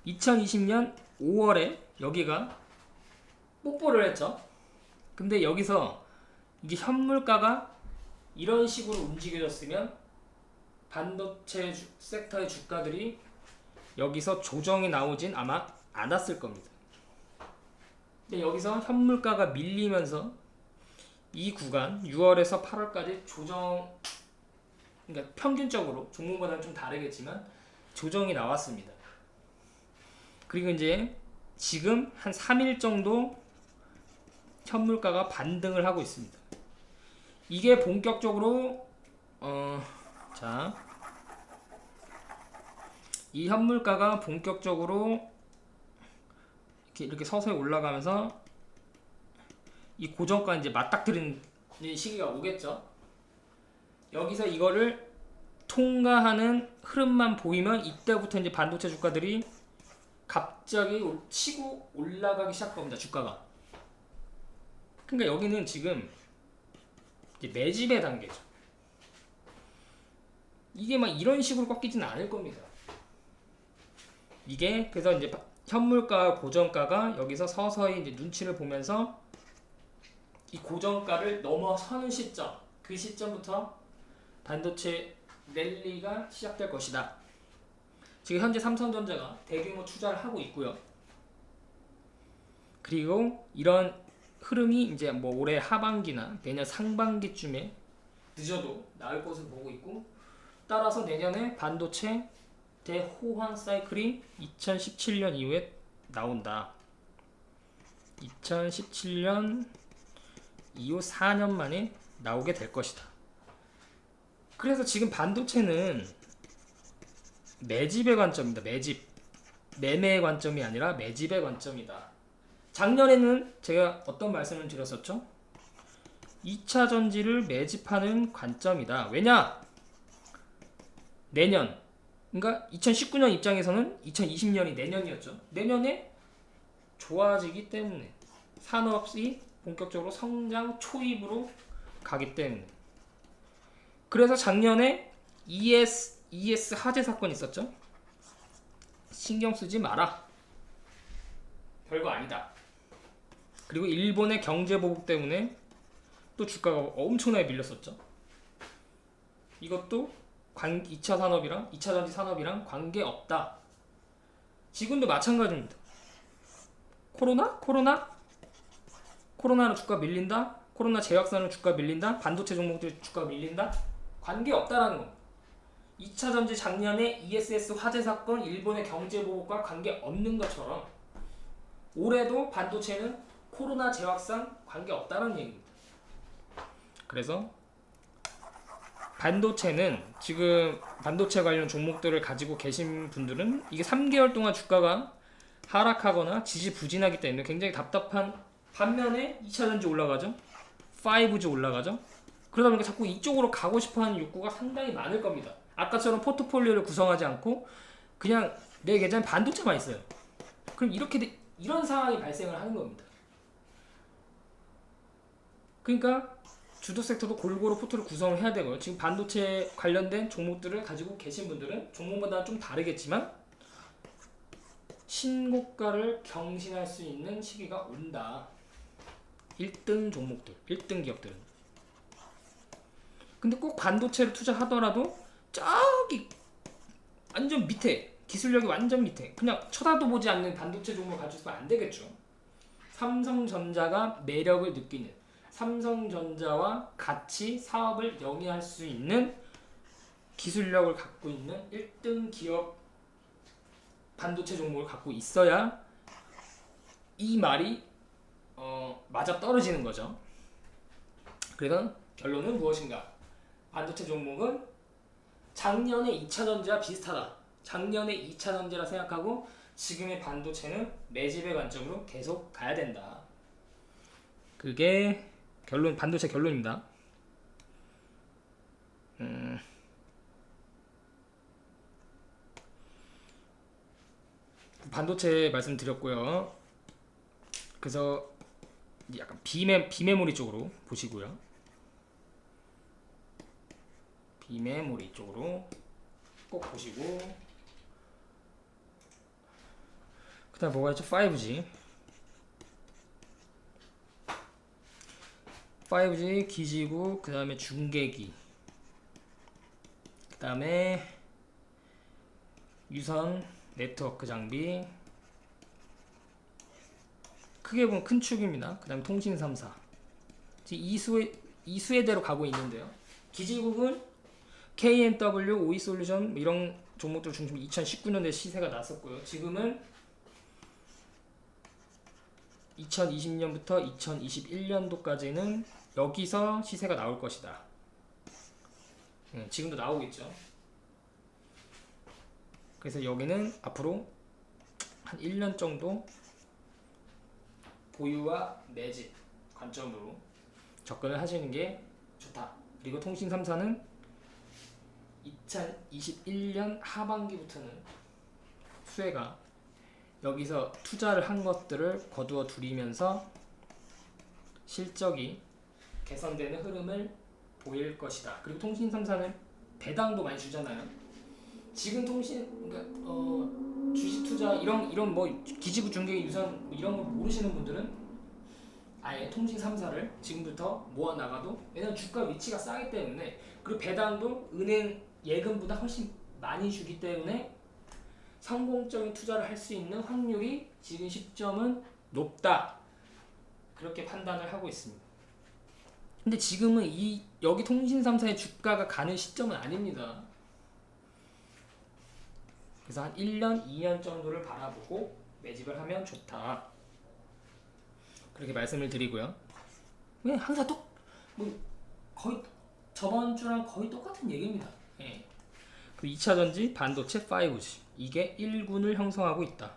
2020년 5월에 여기가 뽀뽀를 했죠. 근데 여기서 이게 현물가가 이런 식으로 움직여졌으면 반도체 섹터의 주가들이 여기서 조정이 나오진 아마 않았을 겁니다. 근데 여기서 현물가가 밀리면서 이 구간 6월에서 8월까지 그러니까 평균적으로 종목마다 좀 다르겠지만 조정이 나왔습니다. 그리고 이제 지금 한 3일 정도 현물가가 반등을 하고 있습니다. 이게 본격적으로 이 현물가가 본격적으로 이렇게 서서히 올라가면서 이 고정가 이제 맞닥뜨리는 시기가 오겠죠. 여기서 이거를 통과하는 흐름만 보이면 이때부터 이제 반도체 주가들이 갑자기 치고 올라가기 시작합니다. 주가가. 그러니까 여기는 지금 이제 매집의 단계죠. 이게 막 이런 식으로 꺾이지는 않을 겁니다. 이게 그래서 이제 현물가 고정가가 여기서 서서히 이제 눈치를 보면서 이 고정가를 넘어서는 시점, 그 시점부터 반도체 랠리가 시작될 것이다. 지금 현재 삼성전자가 대규모 투자를 하고 있고요. 그리고 이런 흐름이 이제 뭐 올해 하반기나 내년 상반기쯤에 늦어도 나올 것을 보고 있고, 따라서 내년에 반도체 대호황 사이클이 2017년 이후에 나온다. 2017년 이후 4년 만에 나오게 될 것이다. 그래서 지금 반도체는 매집의 관점입니다. 매집. 매매의 관점이 아니라 매집의 관점이다. 작년에는 제가 어떤 말씀을 드렸었죠? 2차 전지를 매집하는 관점이다. 왜냐? 내년, 그러니까 2019년 입장에서는 2020년이 내년이었죠. 내년에 좋아지기 때문에 산업이 본격적으로 성장 초입으로 가기 때문에. 그래서 작년에 ES 화재 사건이 있었죠. 신경 쓰지 마라. 별거 아니다. 그리고 일본의 경제 보복 때문에 또 주가가 엄청나게 밀렸었죠. 이것도 2차 산업이랑 2차 전지 산업이랑 관계없다. 지금도 마찬가지입니다. 코로나로 주가 밀린다. 코로나 재확산으로 주가 밀린다. 반도체 종목들 주가 밀린다. 관계없다라는 겁니다. 2차 전지 작년에 ESS 화재 사건, 일본의 경제 보복과 관계없는 것처럼 올해도 반도체는 코로나 재확산 관계없다는 얘기입니다. 그래서 반도체는 지금 반도체 관련 종목들을 가지고 계신 분들은 이게 3개월 동안 주가가 하락하거나 지지부진하기 때문에 굉장히 답답한 반면에 2차 전지 올라가죠. 5G 올라가죠. 그러다 보니까 자꾸 이쪽으로 가고 싶어하는 욕구가 상당히 많을 겁니다. 아까처럼 포트폴리오를 구성하지 않고 그냥 내 계좌에 반도체만 있어요. 그럼 이런 상황이 발생을 하는 겁니다. 그러니까 주도 섹터도 골고루 포트를 구성을 해야 되고요. 지금 반도체 관련된 종목들을 가지고 계신 분들은 종목마다 좀 다르겠지만 신고가를 경신할 수 있는 시기가 온다. 1등 종목들, 1등 기업들은. 근데 꼭 반도체를 투자하더라도 저기 완전 밑에, 기술력이 완전 밑에, 그냥 쳐다도 보지 않는 반도체 종목을 가지고 있으면 안 되겠죠. 삼성전자가 매력을 느끼는, 삼성전자와 같이 사업을 영위할 수 있는 기술력을 갖고 있는 1등 기업 반도체 종목을 갖고 있어야 이 말이 맞아 떨어지는 거죠. 그래서 결론은 무엇인가? 반도체 종목은 작년에 2차전지와 비슷하다. 작년에 2차전지라 생각하고 지금의 반도체는 매집의 관점으로 계속 가야 된다. 그게 결론, 반도체 결론입니다. 반도체 말씀드렸고요. 그래서 약간 비메모리 쪽으로 보시고요. 비메모리 쪽으로 꼭 보시고, 그 다음 뭐가 있죠? 5G 5G 기지국, 그 다음에 중계기, 그 다음에 유선 네트워크 장비, 크게 보면 큰 축입니다. 그 다음에 통신 3사. 지금 이 수혜대로 가고 있는데요. 기지국은 KMW, OE솔루션 이런 종목들 중심으로 2019년에 시세가 났었고요. 지금은 2020년부터 2021년도까지는 여기서 시세가 나올 것이다. 지금도 나오고 있죠. 그래서 여기는 앞으로 한 1년 정도 보유와 매집 관점으로 접근을 하시는 게 좋다. 그리고 통신 3사는 2021년 하반기부터는 수혜가 여기서 투자를 한 것들을 거두어 들이면서 실적이 개선되는 흐름을 보일 것이다. 그리고 통신 3사는 배당도 많이 주잖아요. 지금 통신, 그러니까 주식 투자 이런 뭐 기지국 중개 유선 이런 거 모르시는 분들은 아예 통신 3사를 지금부터 모아 나가도, 왜냐면 주가 위치가 싸기 때문에, 그리고 배당도 은행 예금보다 훨씬 많이 주기 때문에 성공적인 투자를 할 수 있는 확률이 지금 시점은 높다. 그렇게 판단을 하고 있습니다. 근데 지금은 여기 통신 3사의 주가가 가는 시점은 아닙니다. 그래서 한 1년, 2년 정도를 바라보고 매집을 하면 좋다. 그렇게 말씀을 드리고요. 왜 항상 뭐 거의 저번 주랑 거의 똑같은 얘기입니다. 예. 그 2차전지, 반도체, 5G 이게 1군을 형성하고 있다.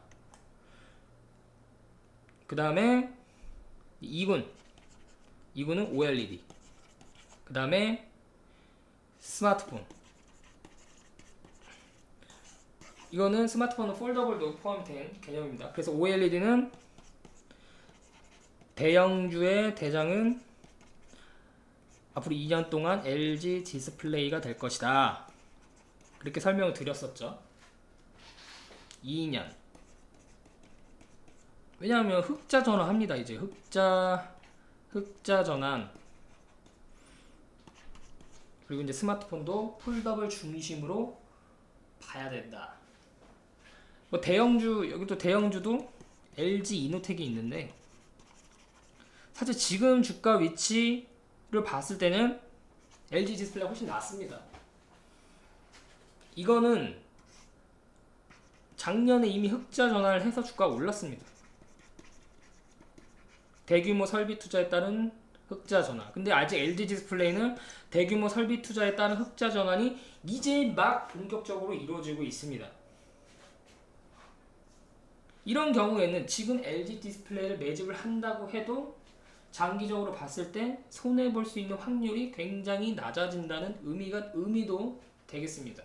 그 다음에 2군은 OLED, 그 다음에 스마트폰. 이거는 스마트폰은 폴더블도 포함된 개념입니다. 그래서 OLED는 대형주의 대장은 앞으로 2년 동안 LG 디스플레이가 될 것이다. 그렇게 설명을 드렸었죠. 2년. 왜냐하면 흑자 전환합니다. 이제 흑자 전환. 그리고 이제 스마트폰도 폴더블 중심으로 봐야 된다. 뭐 대형주, 여기도 대형주도 LG 이노텍이 있는데, 사실 지금 주가 위치를 봤을 때는 LG 디스플레이가 훨씬 낫습니다. 이거는 작년에 이미 흑자 전환을 해서 주가가 올랐습니다. 대규모 설비 투자에 따른 흑자 전환. 근데 아직 LG 디스플레이는 대규모 설비 투자에 따른 흑자 전환이 이제 막 본격적으로 이루어지고 있습니다. 이런 경우에는 지금 LG 디스플레이를 매집을 한다고 해도 장기적으로 봤을 때 손해볼 수 있는 확률이 굉장히 낮아진다는 의미도 되겠습니다.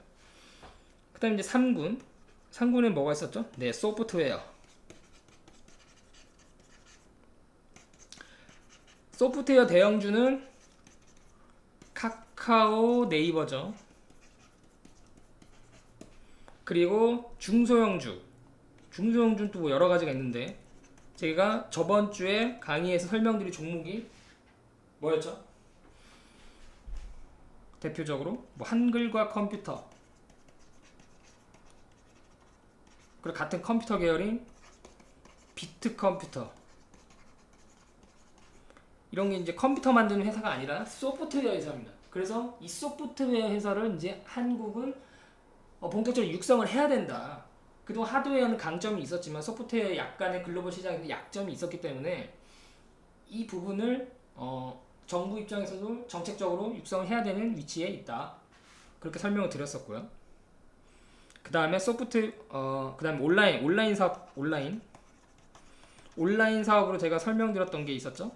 그 다음에 이제 3군에 뭐가 있었죠? 네, 소프트웨어. 소프트웨어 대형주는 카카오, 네이버죠. 그리고 중소형주는 또 뭐 여러 가지가 있는데, 제가 저번 주에 강의에서 설명드린 종목이 뭐였죠? 대표적으로 뭐 한글과 컴퓨터, 그리고 같은 컴퓨터 계열인 비트컴퓨터. 이런 게 이제 컴퓨터 만드는 회사가 아니라 소프트웨어 회사입니다. 그래서 이 소프트웨어 회사를 이제 한국은 본격적으로 육성을 해야 된다. 그동안 하드웨어는 강점이 있었지만 소프트웨어에 약간의 글로벌 시장에서 약점이 있었기 때문에 이 부분을 정부 입장에서도 정책적으로 육성을 해야 되는 위치에 있다. 그렇게 설명을 드렸었고요. 그 다음에 그 다음에 온라인 사업, 온라인 사업으로 제가 설명드렸던 게 있었죠.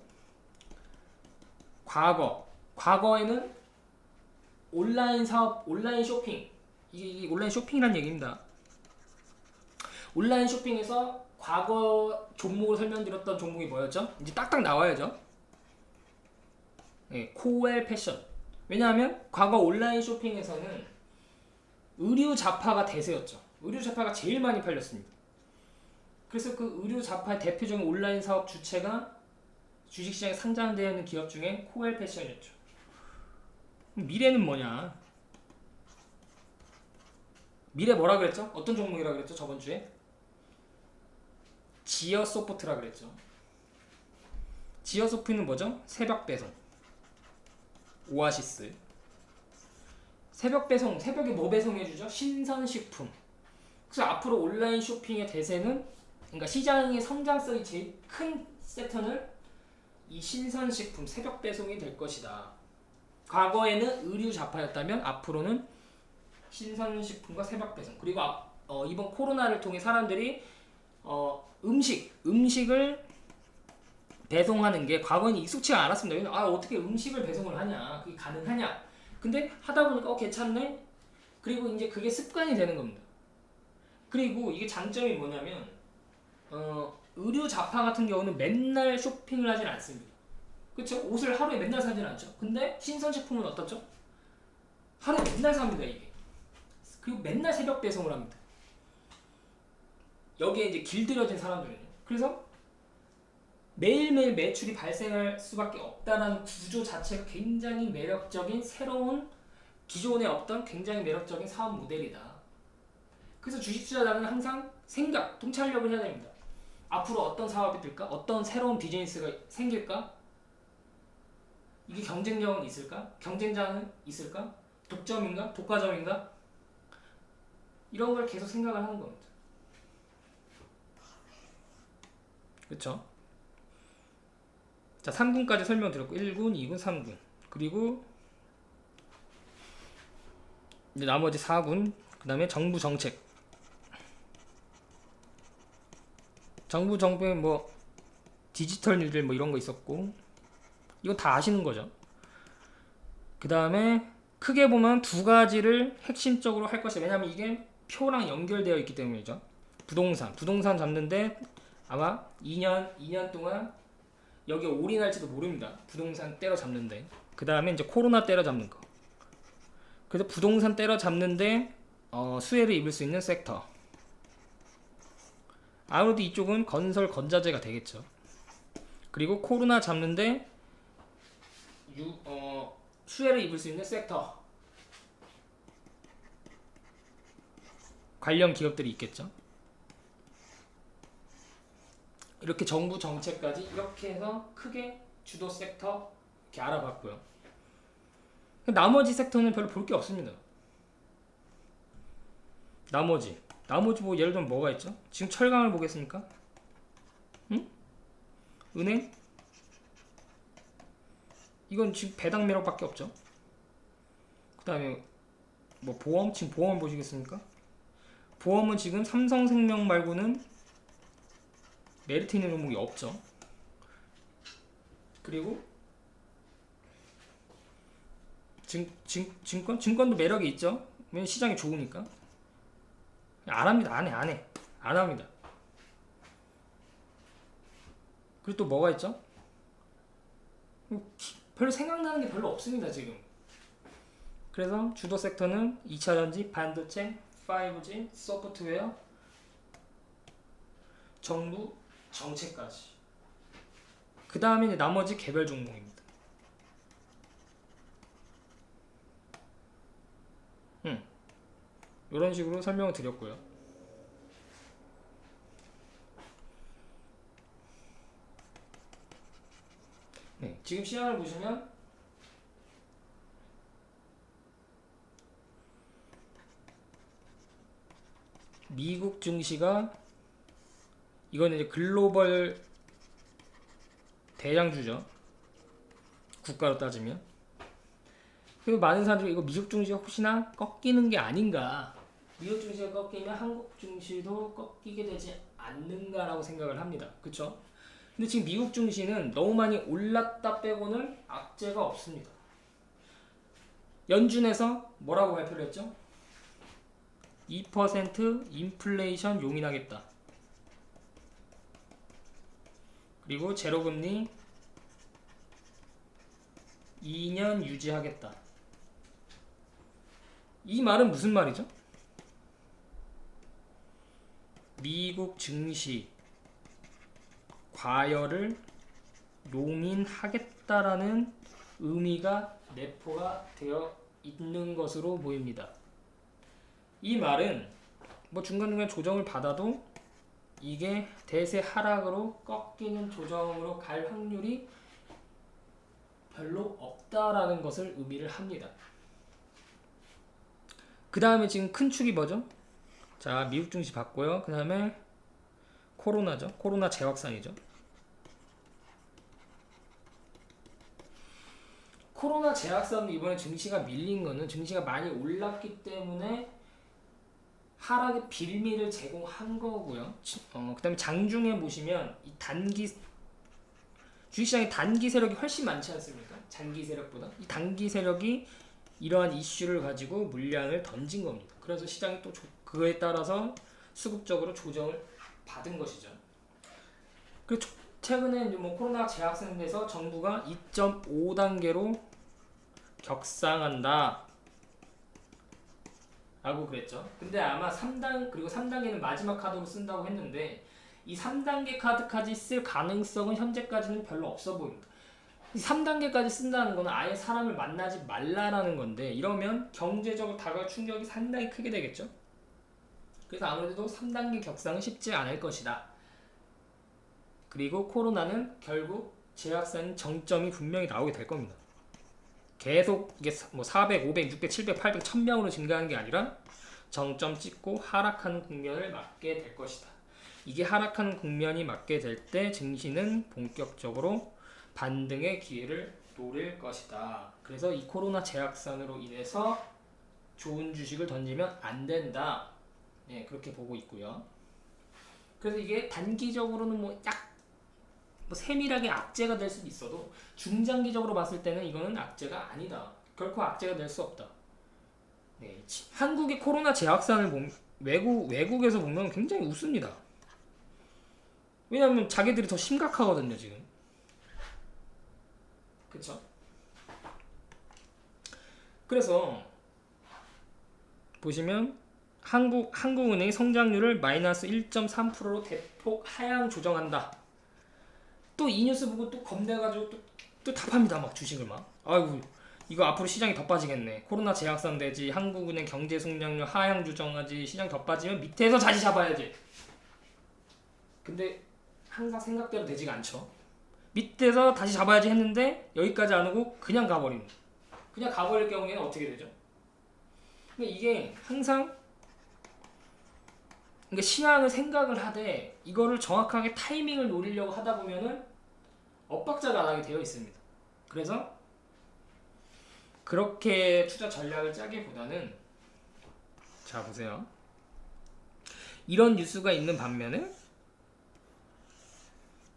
과거에는 온라인 사업, 온라인 쇼핑, 이게 온라인 쇼핑이란 얘기입니다. 온라인 쇼핑에서 과거 종목으로 설명드렸던 종목이 뭐였죠? 이제 딱딱 나와야죠. 네, 코웰 패션. 왜냐하면 과거 온라인 쇼핑에서는 의류 잡화가 대세였죠. 의류 잡화가 제일 많이 팔렸습니다. 그래서 그 의류 잡화의 대표적인 온라인 사업 주체가 주식시장에 상장되어 있는 기업 중에 코웰 패션이었죠. 미래는 뭐냐? 미래 뭐라 그랬죠? 어떤 종목이라 그랬죠? 저번 주에 지어소프트라 그랬죠. 지어소프트는 뭐죠? 새벽 배송. 오아시스. 새벽 배송, 새벽에 뭐 배송해주죠? 신선식품. 그래서 앞으로 온라인 쇼핑의 대세는, 그러니까 시장의 성장성이 제일 큰 섹터는 이 신선식품, 새벽 배송이 될 것이다. 과거에는 의류 잡화였다면 앞으로는 신선식품과 새벽 배송. 그리고 이번 코로나를 통해 사람들이 음식을 배송하는 게 과거에는 익숙치가 않았습니다. 어떻게 음식을 배송을 하냐, 그게 가능하냐. 근데 하다 보니까 괜찮네. 그리고 이제 그게 습관이 되는 겁니다. 그리고 이게 장점이 뭐냐면 의류 잡화 같은 경우는 맨날 쇼핑을 하진 않습니다. 그렇죠? 옷을 하루에 맨날 사진 않죠. 근데 신선식품은 어떻죠? 하루에 맨날 삽니다 이게. 그리고 맨날 새벽 배송을 합니다. 여기에 이제 길들여진 사람들은요. 그래서 매일매일 매출이 발생할 수밖에 없다는 구조 자체가 굉장히 매력적인 새로운 기존에 없던 굉장히 매력적인 사업 모델이다. 그래서 주식 투자자는 항상 통찰력을 해야 됩니다. 앞으로 어떤 사업이 될까? 어떤 새로운 비즈니스가 생길까? 이게 경쟁력은 있을까? 경쟁자는 있을까? 독점인가? 독과점인가? 이런 걸 계속 생각을 하는 겁니다. 그렇죠? 자, 3군까지 설명드렸고 1군, 2군, 3군. 그리고 이제 나머지 4군. 그다음에 정부 정책. 정부 정부의 뭐 디지털 뉴딜 뭐 이런 거 있었고, 이거 다 아시는 거죠. 그 다음에 크게 보면 두 가지를 핵심적으로 할 것이다. 왜냐하면 이게 표랑 연결되어 있기 때문이죠. 부동산 잡는데 아마 2년 동안 여기에 올인할지도 모릅니다. 부동산 때려잡는데. 그 다음에 이제 코로나 때려잡는 거. 그래서 부동산 때려잡는데 수혜를 입을 수 있는 섹터. 아무래도 이쪽은 건설 건자재가 되겠죠. 그리고 코로나 잡는데 수혜를 입을 수 있는 섹터. 관련 기업들이 있겠죠. 이렇게 정부 정책까지 이렇게 해서 크게 주도 섹터 이렇게 알아봤고요. 나머지 섹터는 별로 볼 게 없습니다. 나머지 뭐 예를 들면 뭐가 있죠? 지금 철강을 보겠습니까? 응? 은행? 이건 지금 배당 매력밖에 없죠. 그 다음에 뭐 보험? 지금 보험을 보시겠습니까? 보험은 지금 삼성생명 말고는 메리트 있는 종목이 없죠. 그리고 증권도 매력이 있죠. 왜냐면 시장이 좋으니까. 안 합니다. 안 합니다. 그리고 또 뭐가 있죠? 별로 생각나는 게 별로 없습니다 지금. 그래서 주도 섹터는 2차전지, 반도체, 5G, 소프트웨어, 정부, 정책까지. 그 다음에 이제 나머지 개별 종목입니다. 이런 식으로 설명을 드렸고요. 네, 지금 시장을 보시면 미국 증시가 이거는 이제 글로벌 대장주죠. 국가로 따지면. 그리고 많은 사람들이 이거 미국 증시가 혹시나 꺾이는 게 아닌가, 미국 증시가 꺾이면 한국 증시도 꺾이게 되지 않는가라고 생각을 합니다. 그쵸? 근데 지금 미국 증시는 너무 많이 올랐다 빼고는 악재가 없습니다. 연준에서 뭐라고 발표를 했죠? 2% 인플레이션 용인하겠다. 그리고 제로금리 2년 유지하겠다. 이 말은 무슨 말이죠? 미국 증시 과열을 용인하겠다라는 의미가 내포가 되어 있는 것으로 보입니다. 이 말은 뭐 중간중간 조정을 받아도 이게 대세 하락으로 꺾이는 조정으로 갈 확률이 별로 없다라는 것을 의미를 합니다. 그 다음에 지금 큰 축이 뭐죠? 자, 미국 증시 봤고요. 그 다음에 코로나죠. 코로나 재확산이죠. 코로나 재확산, 이번에 증시가 밀린 거는 증시가 많이 올랐기 때문에 하락의 빌미를 제공한 거고요. 그 다음에 장중에 보시면 이 주식시장의 단기 세력이 훨씬 많지 않습니까? 장기 세력보다. 이 단기 세력이 이러한 이슈를 가지고 물량을 던진 겁니다. 그래서 시장이 또 그거에 따라서 수급적으로 조정을 받은 것이죠. 그리고 최근에 이제 뭐 코로나 재확산돼서 정부가 2.5단계로 격상한다 라고 그랬죠. 근데 아마 3단, 그리고 3단계는 마지막 카드로 쓴다고 했는데 이 3단계 카드까지 쓸 가능성은 현재까지는 별로 없어 보입니다. 3단계까지 쓴다는 거는 아예 사람을 만나지 말라라는 건데, 이러면 경제적으로 다가올 충격이 상당히 크게 되겠죠. 그래서 아무래도 3단계 격상은 쉽지 않을 것이다. 그리고 코로나는 결국 재확산 정점이 분명히 나오게 될 겁니다. 계속 이게 뭐 400, 500, 600, 700, 800, 1000명으로 증가하는 게 아니라 정점 찍고 하락하는 국면을 맞게 될 것이다. 이게 하락하는 국면이 맞게 될 때 증시는 본격적으로 반등의 기회를 노릴 것이다. 그래서 이 코로나 재확산으로 인해서 좋은 주식을 던지면 안 된다. 네, 그렇게 보고 있고요. 그래서 이게 단기적으로는 뭐 세밀하게 악재가 될 수도 있어도 중장기적으로 봤을 때는 이거는 악재가 아니다. 결코 악재가 될 수 없다. 네, 한국의 코로나 재확산을 외국에서 보면 굉장히 웃습니다. 왜냐하면 자기들이 더 심각하거든요, 지금. 그쵸? 그래서 보시면 한국은행이 성장률을 마이너스 1.3%로 대폭 하향 조정한다. 또 이 뉴스 보고 또 겁내가지고 또 답합니다. 막 주식을 막. 아이고, 이거 앞으로 시장이 더 빠지겠네. 코로나 재확산 되지, 한국은행 경제 성장률 하향 조정하지, 시장 더 빠지면 밑에서 다시 잡아야지. 근데 항상 생각대로 되지가 않죠. 밑에서 다시 잡아야지 했는데 여기까지 안 오고 그냥 가버립니다. 그냥 가버릴 경우에는 어떻게 되죠? 그러니까 이게 항상 시황을 생각을 하되 이거를 정확하게 타이밍을 노리려고 하다 보면은 엇박자가 나게 되어 있습니다. 그래서 그렇게 투자 전략을 짜기보다는, 자 보세요. 이런 뉴스가 있는 반면에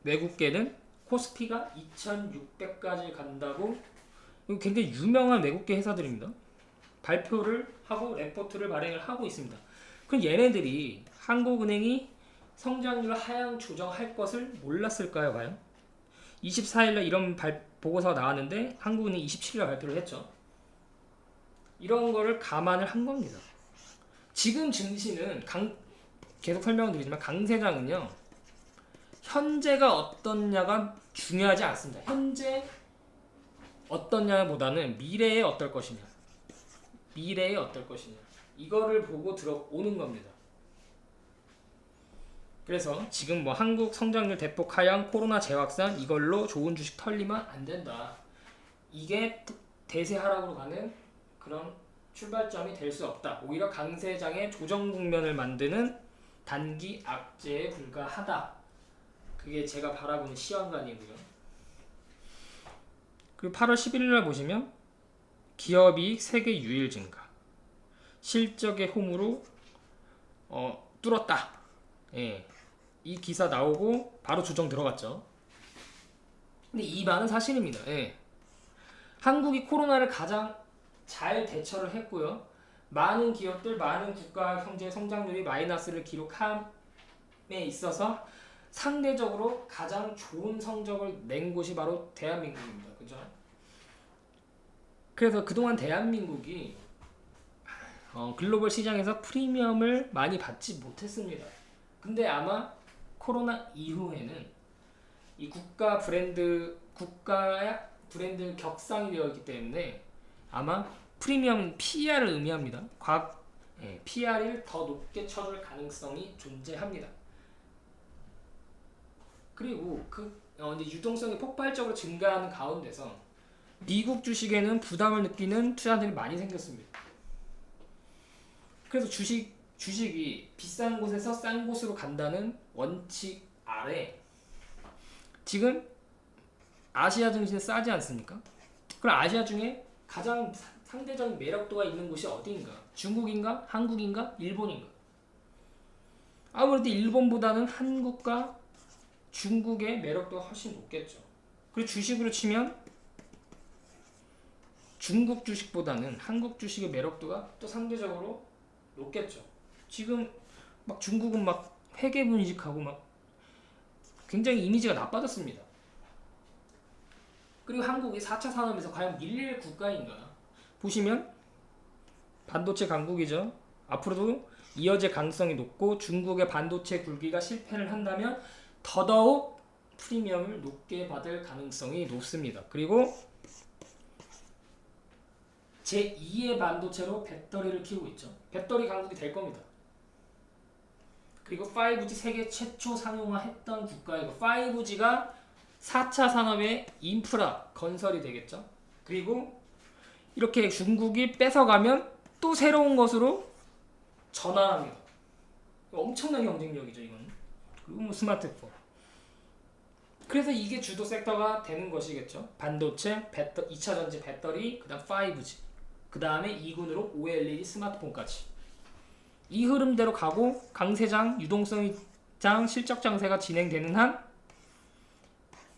외국계는 코스피가 2600까지 간다고, 이거 굉장히 유명한 외국계 회사들입니다. 발표를 하고 레포트를 발행을 하고 있습니다. 그럼 얘네들이 한국은행이 성장률 하향 조정할 것을 몰랐을까요, 과연? 24일날 이런 보고서가 나왔는데 한국은행이 27일날 발표를 했죠. 이런 거를 감안을 한 겁니다. 지금 증시는 계속 설명드리지만 강세장은요, 현재가 어떻냐가 중요하지 않습니다. 현재 어떻냐보다는 미래에 어떨 것이냐, 미래에 어떨 것이냐, 이거를 보고 들어오는 겁니다. 그래서 지금 뭐 한국 성장률 대폭 하향, 코로나 재확산, 이걸로 좋은 주식 털리면 안 된다. 이게 대세 하락으로 가는 그런 출발점이 될 수 없다. 오히려 강세장의 조정 국면을 만드는 단기 악재에 불과하다. 그게 제가 바라보는 시황관이고요. 그리고 8월 11일 날 보시면 기업이익 세계 유일 증가, 실적의 홈으로 뚫었다. 예, 이 기사 나오고 바로 조정 들어갔죠. 근데 이 말은 사실입니다. 예. 한국이 코로나를 가장 잘 대처를 했고요. 많은 기업들, 많은 국가 경제 성장률이 마이너스를 기록함에 있어서 상대적으로 가장 좋은 성적을 낸 곳이 바로 대한민국입니다. 그죠? 그래서 그동안 대한민국이 글로벌 시장에서 프리미엄을 많이 받지 못했습니다. 근데 아마 코로나 이후에는 이 국가의 브랜드 격상이 되어 있기 때문에 아마 프리미엄 PR을 의미합니다. PR을 더 높게 쳐줄 가능성이 존재합니다. 그리고 이제 유동성이 폭발적으로 증가하는 가운데서 미국 주식에는 부담을 느끼는 투자들이 많이 생겼습니다. 그래서 주식이 비싼 곳에서 싼 곳으로 간다는 원칙 아래 지금 아시아 증시는 싸지 않습니까? 그럼 아시아 중에 가장 상대적인 매력도가 있는 곳이 어디인가? 중국인가? 한국인가? 일본인가? 아무래도 일본보다는 한국과 중국의 매력도가 훨씬 높겠죠. 그리고 주식으로 치면 중국 주식보다는 한국 주식의 매력도가 또 상대적으로 높겠죠. 지금 막 중국은 막 회계 분식하고 막 굉장히 이미지가 나빠졌습니다. 그리고 한국이 4차 산업에서 과연 밀릴 국가인가? 보시면 반도체 강국이죠. 앞으로도 이어질 가능성이 높고 중국의 반도체 굴기가 실패를 한다면 더더욱 프리미엄을 높게 받을 가능성이 높습니다. 그리고 제2의 반도체로 배터리를 키우고 있죠. 배터리 강국이 될 겁니다. 그리고 5G 세계 최초 상용화했던 국가이고 5G가 4차 산업의 인프라 건설이 되겠죠. 그리고 이렇게 중국이 뺏어가면 또 새로운 것으로 전환합니다. 엄청난 경쟁력이죠, 이건. 그리고 뭐 스마트폰. 그래서 이게 주도 섹터가 되는 것이겠죠. 반도체, 2차 전지 배터리, 그다음 5G, 그 다음에 2군으로 OLED 스마트폰까지. 이 흐름대로 가고 강세장, 유동성이 장, 실적 장세가 진행되는 한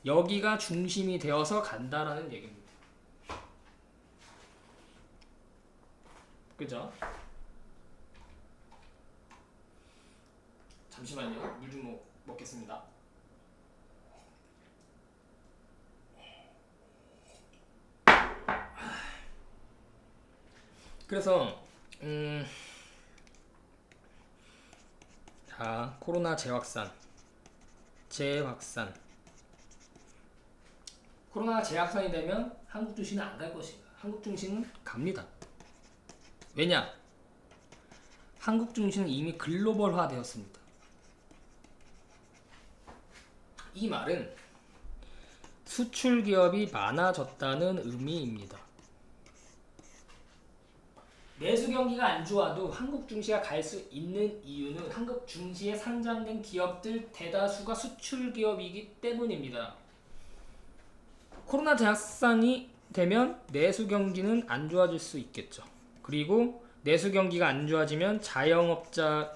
여기가 중심이 되어서 간다라는 얘기입니다. 그죠? 잠시만요. 물 좀 먹겠습니다. 그래서 자, 코로나 재확산. 코로나 재확산이 되면 한국 주식은 안 갈 것인가? 한국 주식은 갑니다. 왜냐? 한국 주식은 이미 글로벌화 되었습니다. 이 말은 수출 기업이 많아졌다는 의미입니다. 내수 경기가 안 좋아도 한국 증시가 갈 수 있는 이유는 한국 증시에 상장된 기업들 대다수가 수출 기업이기 때문입니다. 코로나 재확산이 되면 내수 경기는 안 좋아질 수 있겠죠. 그리고 내수 경기가 안 좋아지면 자영업자가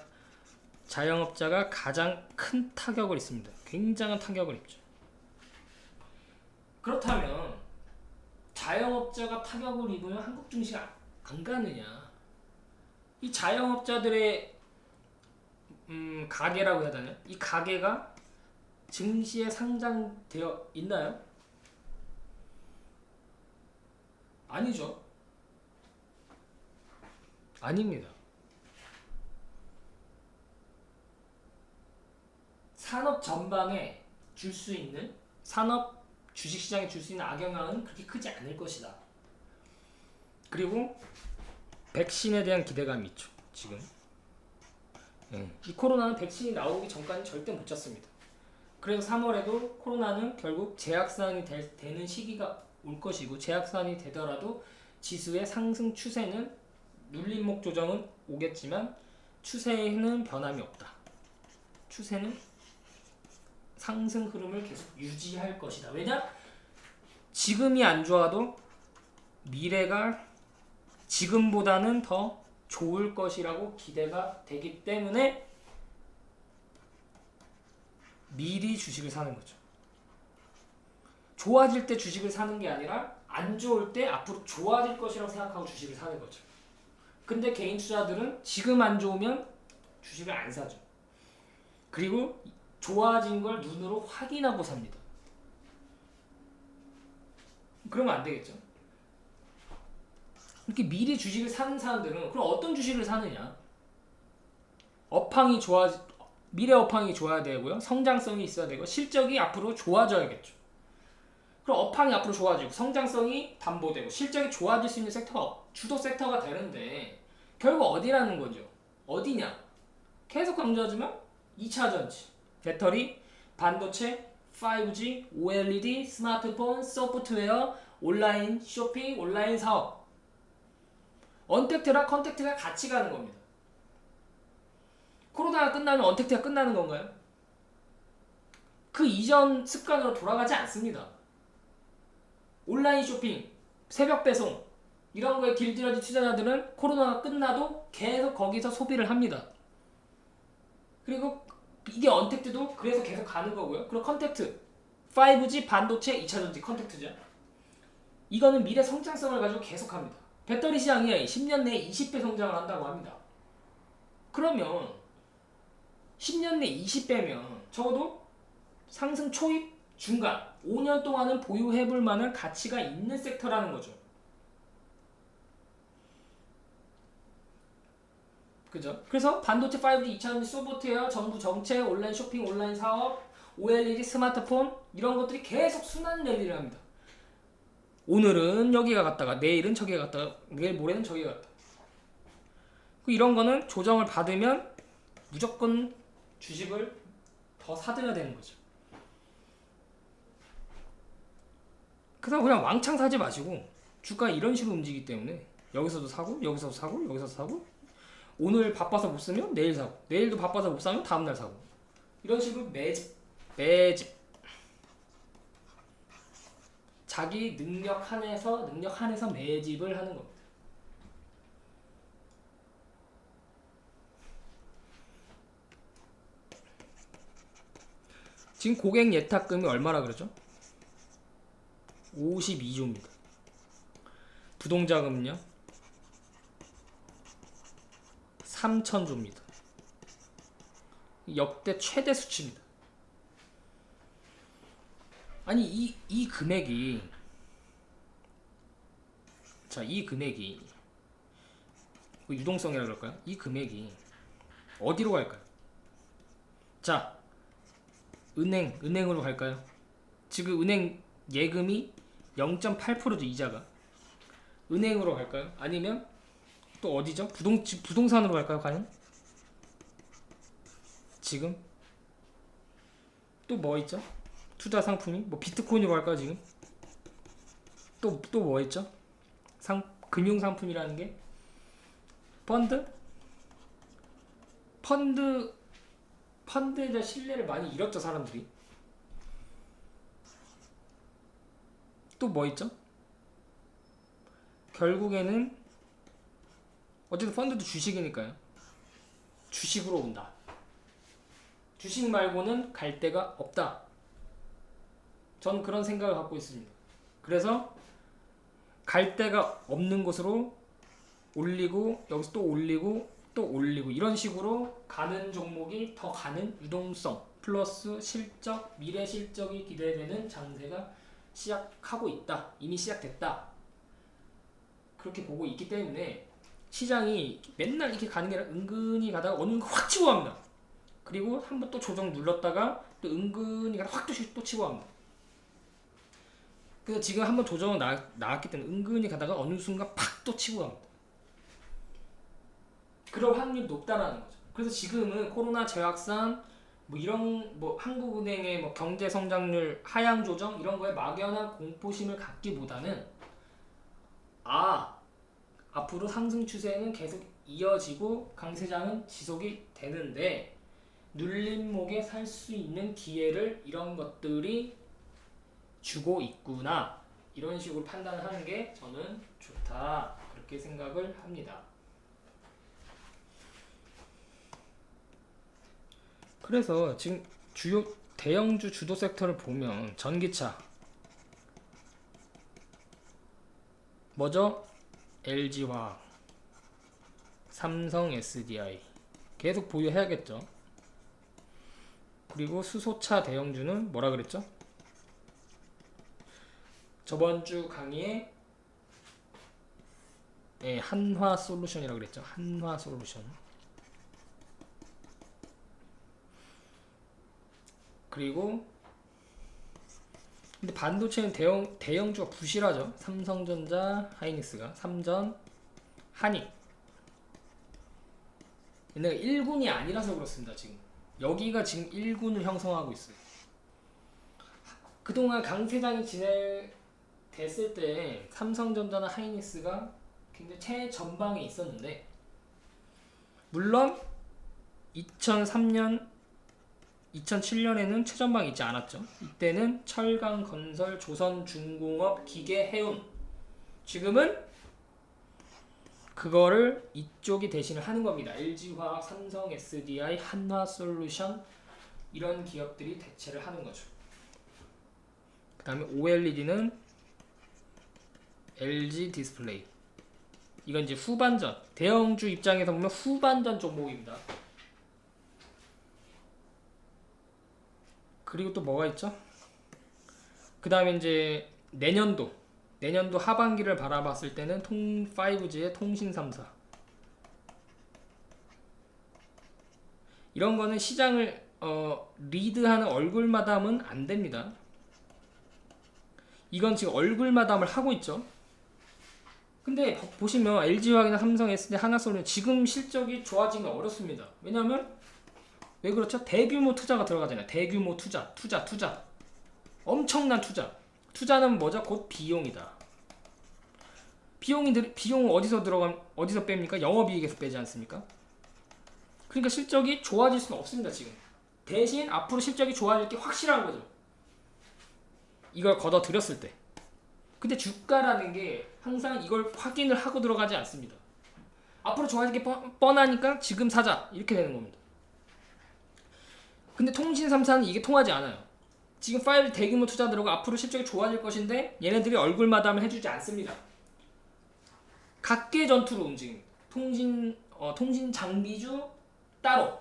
가장 큰 타격을 입습니다. 굉장한 타격을 입죠. 그렇다면 자영업자가 타격을 입으면 한국 증시가 안 가느냐? 이 자영업자들의 가게라고 해야 되나요? 이 가게가 증시에 상장되어 있나요? 아니죠. 아닙니다. 산업 전반에 줄 수 있는 산업 주식시장에 줄 수 있는 악영향은 그렇게 크지 않을 것이다. 그리고 백신에 대한 기대감이 있죠. 지금 이 코로나는 백신이 나오기 전까지 절대 못 잡습니다. 그래서 3월에도 코로나는 결국 재확산이 되는 시기가 올 것이고 재확산이 되더라도 지수의 상승 추세는 눌림목 조정은 오겠지만 추세에는 변함이 없다. 추세는 상승 흐름을 계속 유지할 것이다. 왜냐? 지금이 안 좋아도 미래가 지금보다는 더 좋을 것이라고 기대가 되기 때문에 미리 주식을 사는 거죠. 좋아질 때 주식을 사는 게 아니라 안 좋을 때 앞으로 좋아질 것이라고 생각하고 주식을 사는 거죠. 근데 개인 투자들은 지금 안 좋으면 주식을 안 사죠. 그리고 좋아진 걸 눈으로 확인하고 삽니다. 그러면 안 되겠죠. 이렇게 미리 주식을 사는 사람들은 그럼 어떤 주식을 사느냐? 미래 업황이 좋아야 되고요. 성장성이 있어야 되고 실적이 앞으로 좋아져야겠죠. 그럼 업황이 앞으로 좋아지고 성장성이 담보되고 실적이 좋아질 수 있는 섹터가 주도 섹터가 되는데 결국 어디라는 거죠? 어디냐? 계속 강조하지만 2차전지, 배터리, 반도체, 5G, OLED, 스마트폰, 소프트웨어, 온라인 쇼핑, 온라인 사업. 언택트랑 컨택트가 같이 가는 겁니다. 코로나가 끝나면 언택트가 끝나는 건가요? 그 이전 습관으로 돌아가지 않습니다. 온라인 쇼핑, 새벽 배송 이런 거에 길들여진 투자자들은 코로나가 끝나도 계속 거기서 소비를 합니다. 그리고 이게 언택트도 그래서 계속 가는 거고요. 그리고 컨택트, 5G, 반도체, 2차전지 컨택트죠. 이거는 미래 성장성을 가지고 계속합니다. 배터리 시장이 10년 내에 20배 성장을 한다고 합니다. 그러면 10년 내 20배면 적어도 상승 초입, 중간 5년 동안은 보유해볼 만한 가치가 있는 섹터라는 거죠. 그죠? 그래서 반도체, 5G, 2차전지, 소프트웨어, 정부 정책, 온라인 쇼핑, 온라인 사업, OLED, 스마트폰 이런 것들이 계속 순환 랠리를 합니다. 오늘은 여기가 갔다가 내일은 저기가 갔다가 내일 모레는 저기가 갔다. 이런 거는 조정을 받으면 무조건 주식을 더 사들여야 되는 거죠. 그래서 그냥 왕창 사지 마시고 주가 이런 식으로 움직이기 때문에 여기서도 사고 여기서도 사고 여기서도 사고 오늘 바빠서 못 쓰면 내일 사고 내일도 바빠서 못 사면 다음날 사고 이런 식으로 매집 자기 능력 한에서 매집을 하는 겁니다. 지금 고객 예탁금이 얼마라 그러죠? 52조입니다. 부동자금은요? 3,000조입니다. 역대 최대 수치입니다. 아니 이 금액이 이 금액이 유동성이라 그럴까요? 이 금액이 어디로 갈까요? 자, 은행으로 갈까요? 지금 은행 예금이 0.8%죠, 이자가. 은행으로 갈까요? 아니면 또 어디죠? 부동산으로 갈까요, 과연? 지금 또 뭐 있죠? 투자 상품이 뭐 비트코인으로 갈까요, 지금? 또 뭐 있죠? 금융 상품이라는 게 펀드에 대한 신뢰를 많이 잃었죠, 사람들이. 또 뭐 있죠? 결국에는 어쨌든 펀드도 주식이니까요. 주식으로 온다. 주식 말고는 갈 데가 없다. 전 그런 생각을 갖고 있습니다. 그래서 갈 데가 없는 곳으로 올리고 여기서 또 올리고 또 올리고 이런 식으로 가는 종목이 더 가는 유동성 플러스 실적, 미래 실적이 기대되는 장세가 시작하고 있다. 이미 시작됐다. 그렇게 보고 있기 때문에 시장이 맨날 이렇게 가는 게 아니라 은근히 가다가 어느 순간 확 치고 갑니다. 그리고 한번 또 조정 눌렀다가 또 은근히 가다가 확 또 치고 갑니다. 그래서 지금 한번 조정을 나왔기 때문에 은근히 가다가 어느 순간 팍 또 치고 갑니다. 그럴 확률이 높다라는 거죠. 그래서 지금은 코로나 재확산 뭐 이런 뭐 한국은행의 뭐 경제 성장률 하향 조정 이런 거에 막연한 공포심을 갖기보다는 앞으로 상승 추세는 계속 이어지고 강세장은 지속이 되는데 눌림목에 살 수 있는 기회를 이런 것들이 주고 있구나. 이런 식으로 판단을 하는 게 저는 좋다 그렇게 생각을 합니다. 그래서 지금 주요 대형주 주도 섹터를 보면 전기차 뭐죠? LG화학, 삼성 SDI 계속 보유해야겠죠. 그리고 수소차 대형주는 뭐라 그랬죠? 저번주 강의에 한화솔루션이라고 그랬죠. 한화솔루션. 그리고 근데 반도체는 대형주가 부실하죠. 삼성전자, 하이닉스가 삼전, 한익. 얘네가 1군이 아니라서 그렇습니다. 지금 여기가 지금 1군을 형성하고 있어요. 그동안 강세장이 됐을 때 삼성전자나 하이닉스가 굉장히 최전방에 있었는데, 물론 2003년 2007년에는 최전방에 있지 않았죠. 이때는 철강, 건설, 조선중공업, 기계, 해운. 지금은 그거를 이쪽이 대신을 하는 겁니다. LG화학, 삼성 SDI, 한화솔루션 이런 기업들이 대체를 하는 거죠. 그 다음에 OLED는 LG 디스플레이. 이건 이제 후반전. 대형주 입장에서 보면 후반전 종목입니다. 그리고 또 뭐가 있죠? 그 다음에 이제 내년도 하반기를 바라봤을 때는 5G의 통신 3사. 이런 거는 시장을 리드하는 얼굴 마담은 안 됩니다. 이건 지금 얼굴 마담을 하고 있죠. 근데 보시면 LG화학이나 삼성, SD, 하나솔루션 지금 실적이 좋아지기는 어렵습니다. 왜냐하면 왜 그렇죠? 대규모 투자가 들어가잖아요. 대규모 투자. 엄청난 투자. 투자는 뭐죠? 곧 비용이다. 비용은 어디서 뺍니까? 영업이익에서 빼지 않습니까? 그러니까 실적이 좋아질 수는 없습니다, 지금. 대신 앞으로 실적이 좋아질 게 확실한 거죠. 이걸 걷어들였을 때. 근데 주가라는 게 항상 이걸 확인을 하고 들어가지 않습니다. 앞으로 좋아질 게 뻔하니까 지금 사자. 이렇게 되는 겁니다. 근데 통신 3사는 이게 통하지 않아요. 지금 5G 대규모 투자 들어가 앞으로 실적이 좋아질 것인데 얘네들이 얼굴 마담을 해주지 않습니다. 각계 전투로 움직입니다. 통신 장비주 따로,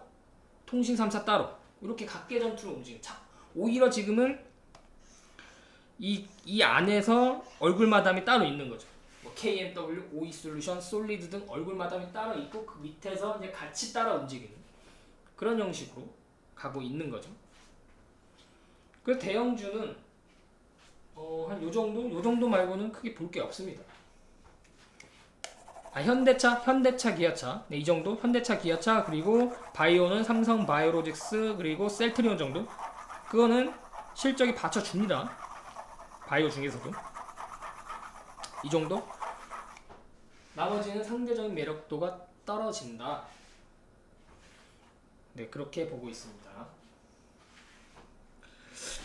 통신 3사 따로 이렇게 각계 전투로 움직입니다. 오히려 지금은 이 안에서 얼굴 마담이 따로 있는 거죠. 뭐 KMW, OE솔루션, 솔리드 등 얼굴 마담이 따로 있고 그 밑에서 이제 같이 따라 움직이는 그런 형식으로 가고 있는 거죠. 그래서 대형주는 한 요 정도 말고는 크게 볼 게 없습니다. 현대차, 기아차. 네, 이 정도. 현대차, 기아차 그리고 바이오는 삼성 바이오로직스 그리고 셀트리온 정도. 그거는 실적이 받쳐줍니다. 바이오 중에서도 이 정도. 나머지는 상대적인 매력도가 떨어진다. 네, 그렇게 보고 있습니다.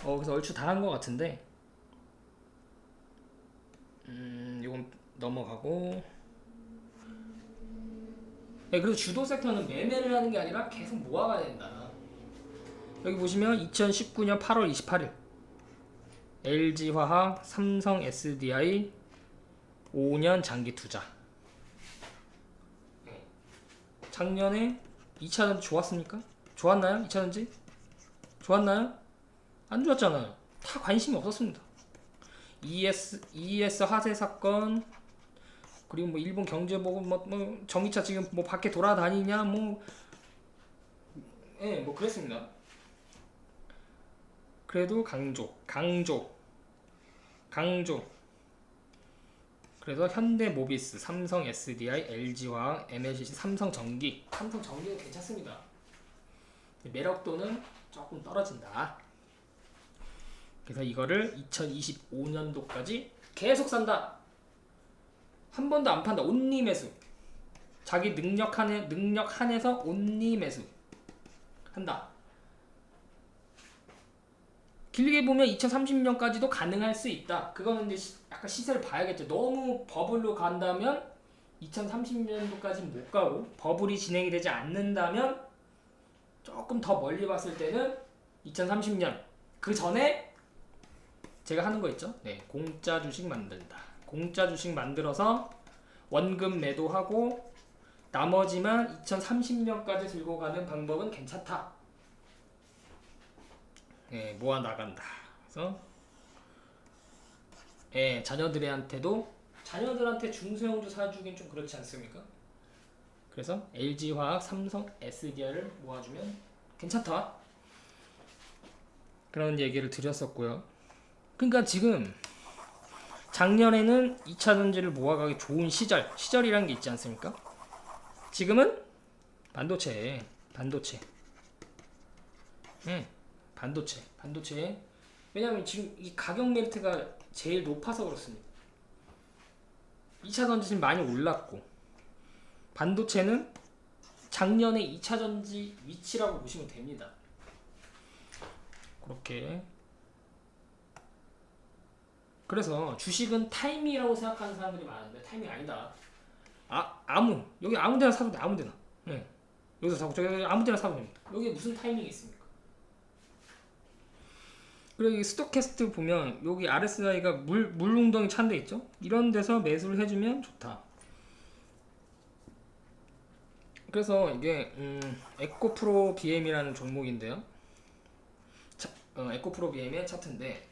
그래서 얼추 다 한 것 같은데, 이건 넘어가고. 네, 그래서 주도 섹터는 매매를 하는 게 아니라 계속 모아가야 된다. 여기 보시면 2019년 8월 28일 LG화학, 삼성 SDI 5년 장기 투자. 작년에 2차전지 좋았습니까? 좋았나요? 2차전지? 좋았나요? 안 좋았잖아요. 다 관심이 없었습니다. ES 화재 사건, 그리고 뭐 일본 경제보고 뭐 전기차 지금 뭐 밖에 돌아다니냐 뭐 그랬습니다. 그래도 강조. 그래서 현대모비스, 삼성 SDI, LG화학, MLCC, 삼성전기는 괜찮습니다. 매력도는 조금 떨어진다. 그래서 이거를 2025년도까지 계속 산다. 한 번도 안 판다. 온리 매수. 자기 능력 한에서 온리 매수 한다. 길게 보면 2030년까지도 가능할 수 있다. 그거는 이제 약간 시세를 봐야겠죠. 너무 버블로 간다면 2030년도까지 못 가고, 버블이 진행이 되지 않는다면 조금 더 멀리 봤을 때는 2030년 그 전에 제가 하는 거 있죠. 네, 공짜 주식 만든다. 공짜 주식 만들어서 원금 매도하고 나머지만 2030년까지 들고 가는 방법은 괜찮다. 네, 모아 나간다. 그래서 자녀들한테 중소형주 사주긴 좀 그렇지 않습니까? 그래서 LG화학, 삼성, SDI를 모아주면 괜찮다. 그런 얘기를 드렸었고요. 그러니까 지금 작년에는 2차전지를 모아가기 좋은 시절이란 게 있지 않습니까? 지금은 반도체. 왜냐면 지금 이 가격 메리트가 제일 높아서 그렇습니다. 2차전지는 많이 올랐고, 반도체는 작년에 2차전지 위치라고 보시면 됩니다. 그렇게. 그래서 주식은 타이밍이라고 생각하는 사람들이 많은데 타이밍 아니다. 여기 아무 데나 사도 돼. 아무 데나. 네. 여기서 사고 저기 아무 데나 사도 됩니다. 여기에 무슨 타이밍이 있습니까? 그리고 이 스토캐스트 보면 여기 RSI가 물웅덩이 찬 데 있죠? 이런 데서 매수를 해주면 좋다. 그래서 이게 에코프로 BM이라는 종목인데요. 에코프로 BM의 차트인데,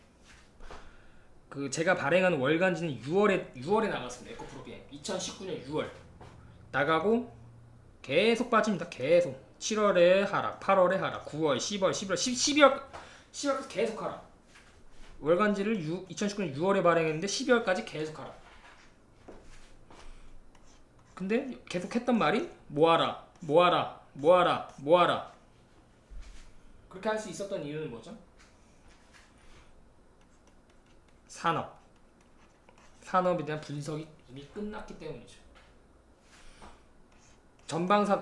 그 제가 발행하는 월간지는 6월에 나갔습니다. 에코프로 BM 2019년 6월 나가고 계속 빠집니다. 계속 7월에 하락, 8월에 하락, 9월, 10월, 12월까지 계속 하락. 월간지를 2019년 6월에 발행했는데 12월까지 계속 하락. 근데 계속 했던 말이 모아라. 그렇게 할 수 있었던 이유는 뭐죠? 산업에 대한 분석이 이미 끝났기 때문이죠.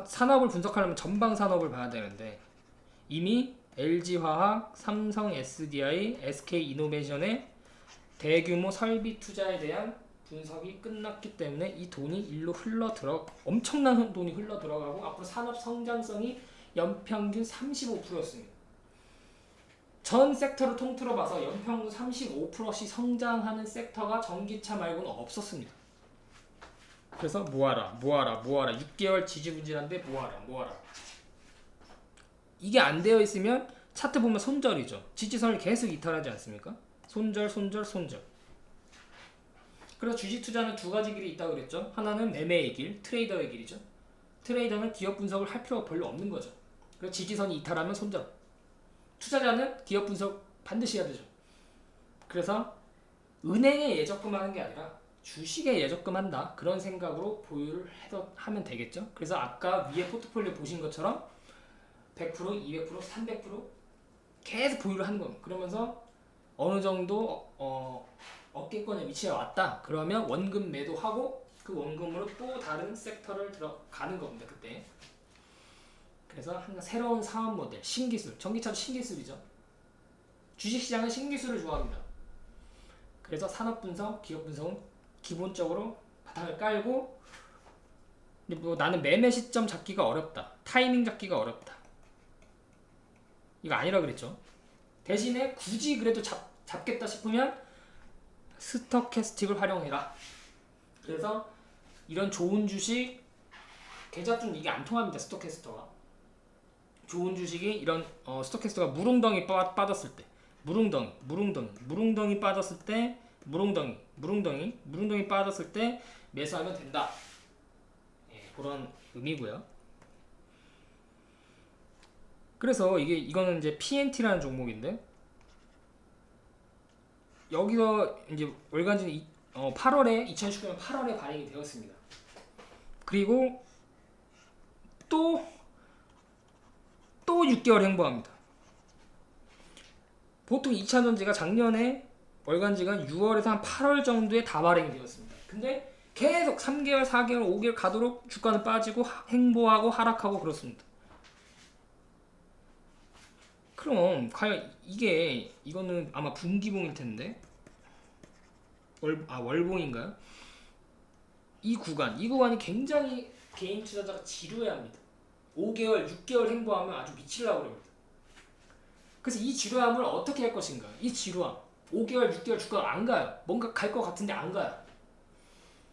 산업을 분석하려면 전방 산업을 봐야 되는데 이미 LG화학, 삼성 SDI, SK이노베이션의 대규모 설비 투자에 대한 분석이 끝났기 때문에 이 돈이 일로 엄청난 돈이 흘러 들어가고 앞으로 산업 성장성이 연평균 35%였습니다. 전 섹터를 통틀어 봐서 연평균 35%씩 성장하는 섹터가 전기차 말고는 없었습니다. 그래서 모아라. 6개월 지지부진한데 모아라. 이게 안 되어 있으면 차트 보면 손절이죠. 지지선을 계속 이탈하지 않습니까? 손절. 그래서 주식 투자는 두 가지 길이 있다고 그랬죠. 하나는 매매의 길, 트레이더의 길이죠. 트레이더는 기업 분석을 할 필요가 별로 없는 거죠. 그래서 지지선이 이탈하면 손절. 투자자는 기업 분석 반드시 해야 되죠. 그래서 은행에 예적금하는 게 아니라 주식에 예적금한다. 그런 생각으로 보유를 하면 되겠죠. 그래서 아까 위에 포트폴리오 보신 것처럼 100%, 200%, 300% 계속 보유를 하는 겁니다. 그러면서 어느 정도 어깨권의 위치에 왔다. 그러면 원금 매도하고 그 원금으로 또 다른 섹터를 들어가는 겁니다. 그때. 그래서 항상 새로운 사업 모델, 신기술, 전기차도 신기술이죠. 주식시장은 신기술을 좋아합니다. 그래서 산업 분석, 기업 분석은 기본적으로 바탕을 깔고, 근데 뭐 나는 매매 시점 잡기가 어렵다, 타이밍 잡기가 어렵다, 이거 아니라 그랬죠. 대신에 굳이 그래도 잡겠다 싶으면 스톡캐스틱을 활용해라. 그래서 이런 좋은 주식, 계좌준 이게 안 통합니다. 스톡캐스터가. 좋은 주식이 이런 스톡캐스터가 물웅덩이 빠졌을 때, 무릉덩이 빠졌을 때, 무릉덩이 빠졌을 때 매수하면 된다. 예, 그런 의미고요. 그래서 이거는 이제 PNT라는 종목인데, 여기서 이제 월간지는 2019년 8월에 발행이 되었습니다. 그리고 또 6개월 행보합니다. 보통 2차전지가 작년에 월간지가 6월에서 한 8월 정도에 다 발행이 되었습니다. 근데 계속 3개월, 4개월, 5개월 가도록 주가는 빠지고 행보하고 하락하고 그렇습니다. 그럼 과연 이거는 아마 분기봉일 텐데 월봉인가요? 이 구간이 굉장히 개인 투자자가 지루해합니다. 5개월, 6개월 행보하면 아주 미치려고 그럽니다. 그래서 이 지루함을 어떻게 할 것인가? 이 지루함 5개월, 6개월 주가가 안 가요. 뭔가 갈 것 같은데 안 가요.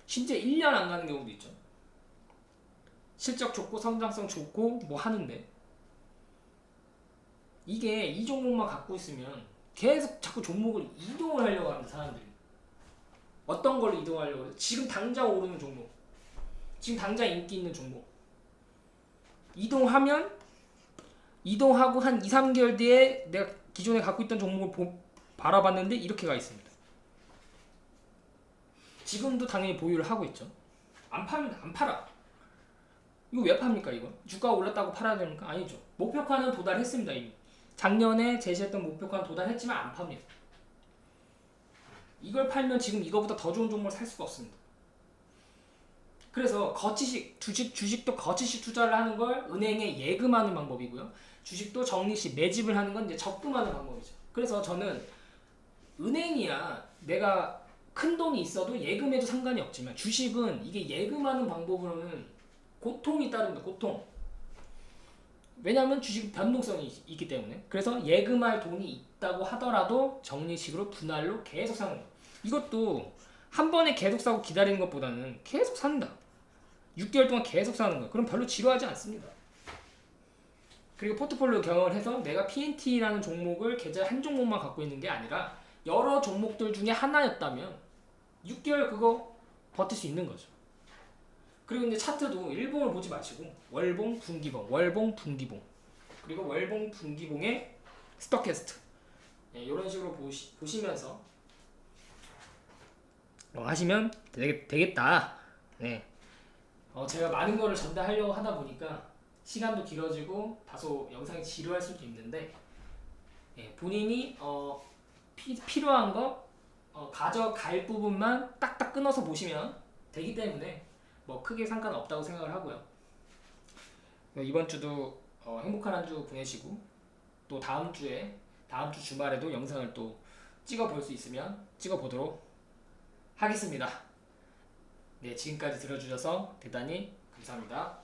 심지어 1년 안 가는 경우도 있죠. 실적 좋고 성장성 좋고 뭐 하는데 이게 이 종목만 갖고 있으면 계속 자꾸 종목을 이동을 하려고 합니다. 사람들이. 어떤 걸로 이동하려고 해요? 지금 당장 오르는 종목, 지금 당장 인기 있는 종목 이동하고 한 2, 3개월 뒤에 내가 기존에 갖고 있던 종목을 바라봤는데 이렇게 가 있습니다. 지금도 당연히 보유를 하고 있죠. 안 팝니다. 안 팔아. 이거 왜 팝니까? 이거 주가가 올랐다고 팔아야 됩니까? 아니죠. 목표가는 도달했습니다. 이미 작년에 제시했던 목표가는 도달했지만 안 팝니다. 이걸 팔면 지금 이거보다 더 좋은 종목을 살 수가 없습니다. 그래서 주식도 거치식 투자를 하는 걸 은행에 예금하는 방법이고요. 주식도 적립식 매집을 하는 건 이제 적금하는 방법이죠. 그래서 저는 은행이야 내가 큰 돈이 있어도 예금해도 상관이 없지만 주식은 이게 예금하는 방법으로는 고통이 따릅니다. 고통. 왜냐하면 주식 변동성이 있기 때문에. 그래서 예금할 돈이 있다고 하더라도 적립식으로 분할로 계속 사는 거예요. 이것도 한 번에 계속 사고 기다리는 것보다는 계속 산다. 6개월 동안 계속 사는 거예요. 그럼 별로 지루하지 않습니다. 그리고 포트폴리오 경영을 해서 내가 PNT라는 종목을 계좌 한 종목만 갖고 있는 게 아니라 여러 종목들 중에 하나였다면 6개월 그거 버틸 수 있는 거죠. 그리고 이제 차트도 일봉을 보지 마시고 월봉, 분기봉, 월봉, 분기봉 그리고 월봉, 분기봉의 스토캐스트 이런 식으로 보시면서 하시면 되겠다. 네. 제가 많은 거를 전달하려고 하다 보니까 시간도 길어지고 다소 영상이 지루할 수도 있는데 본인이 필요한 거 가져갈 부분만 딱딱 끊어서 보시면 되기 때문에 뭐 크게 상관없다고 생각을 하고요. 이번 주도 행복한 한 주 보내시고 또 다음 주 주말에도 영상을 또 찍어 볼 수 있으면 찍어 보도록 하겠습니다. 네, 지금까지 들어주셔서 대단히 감사합니다.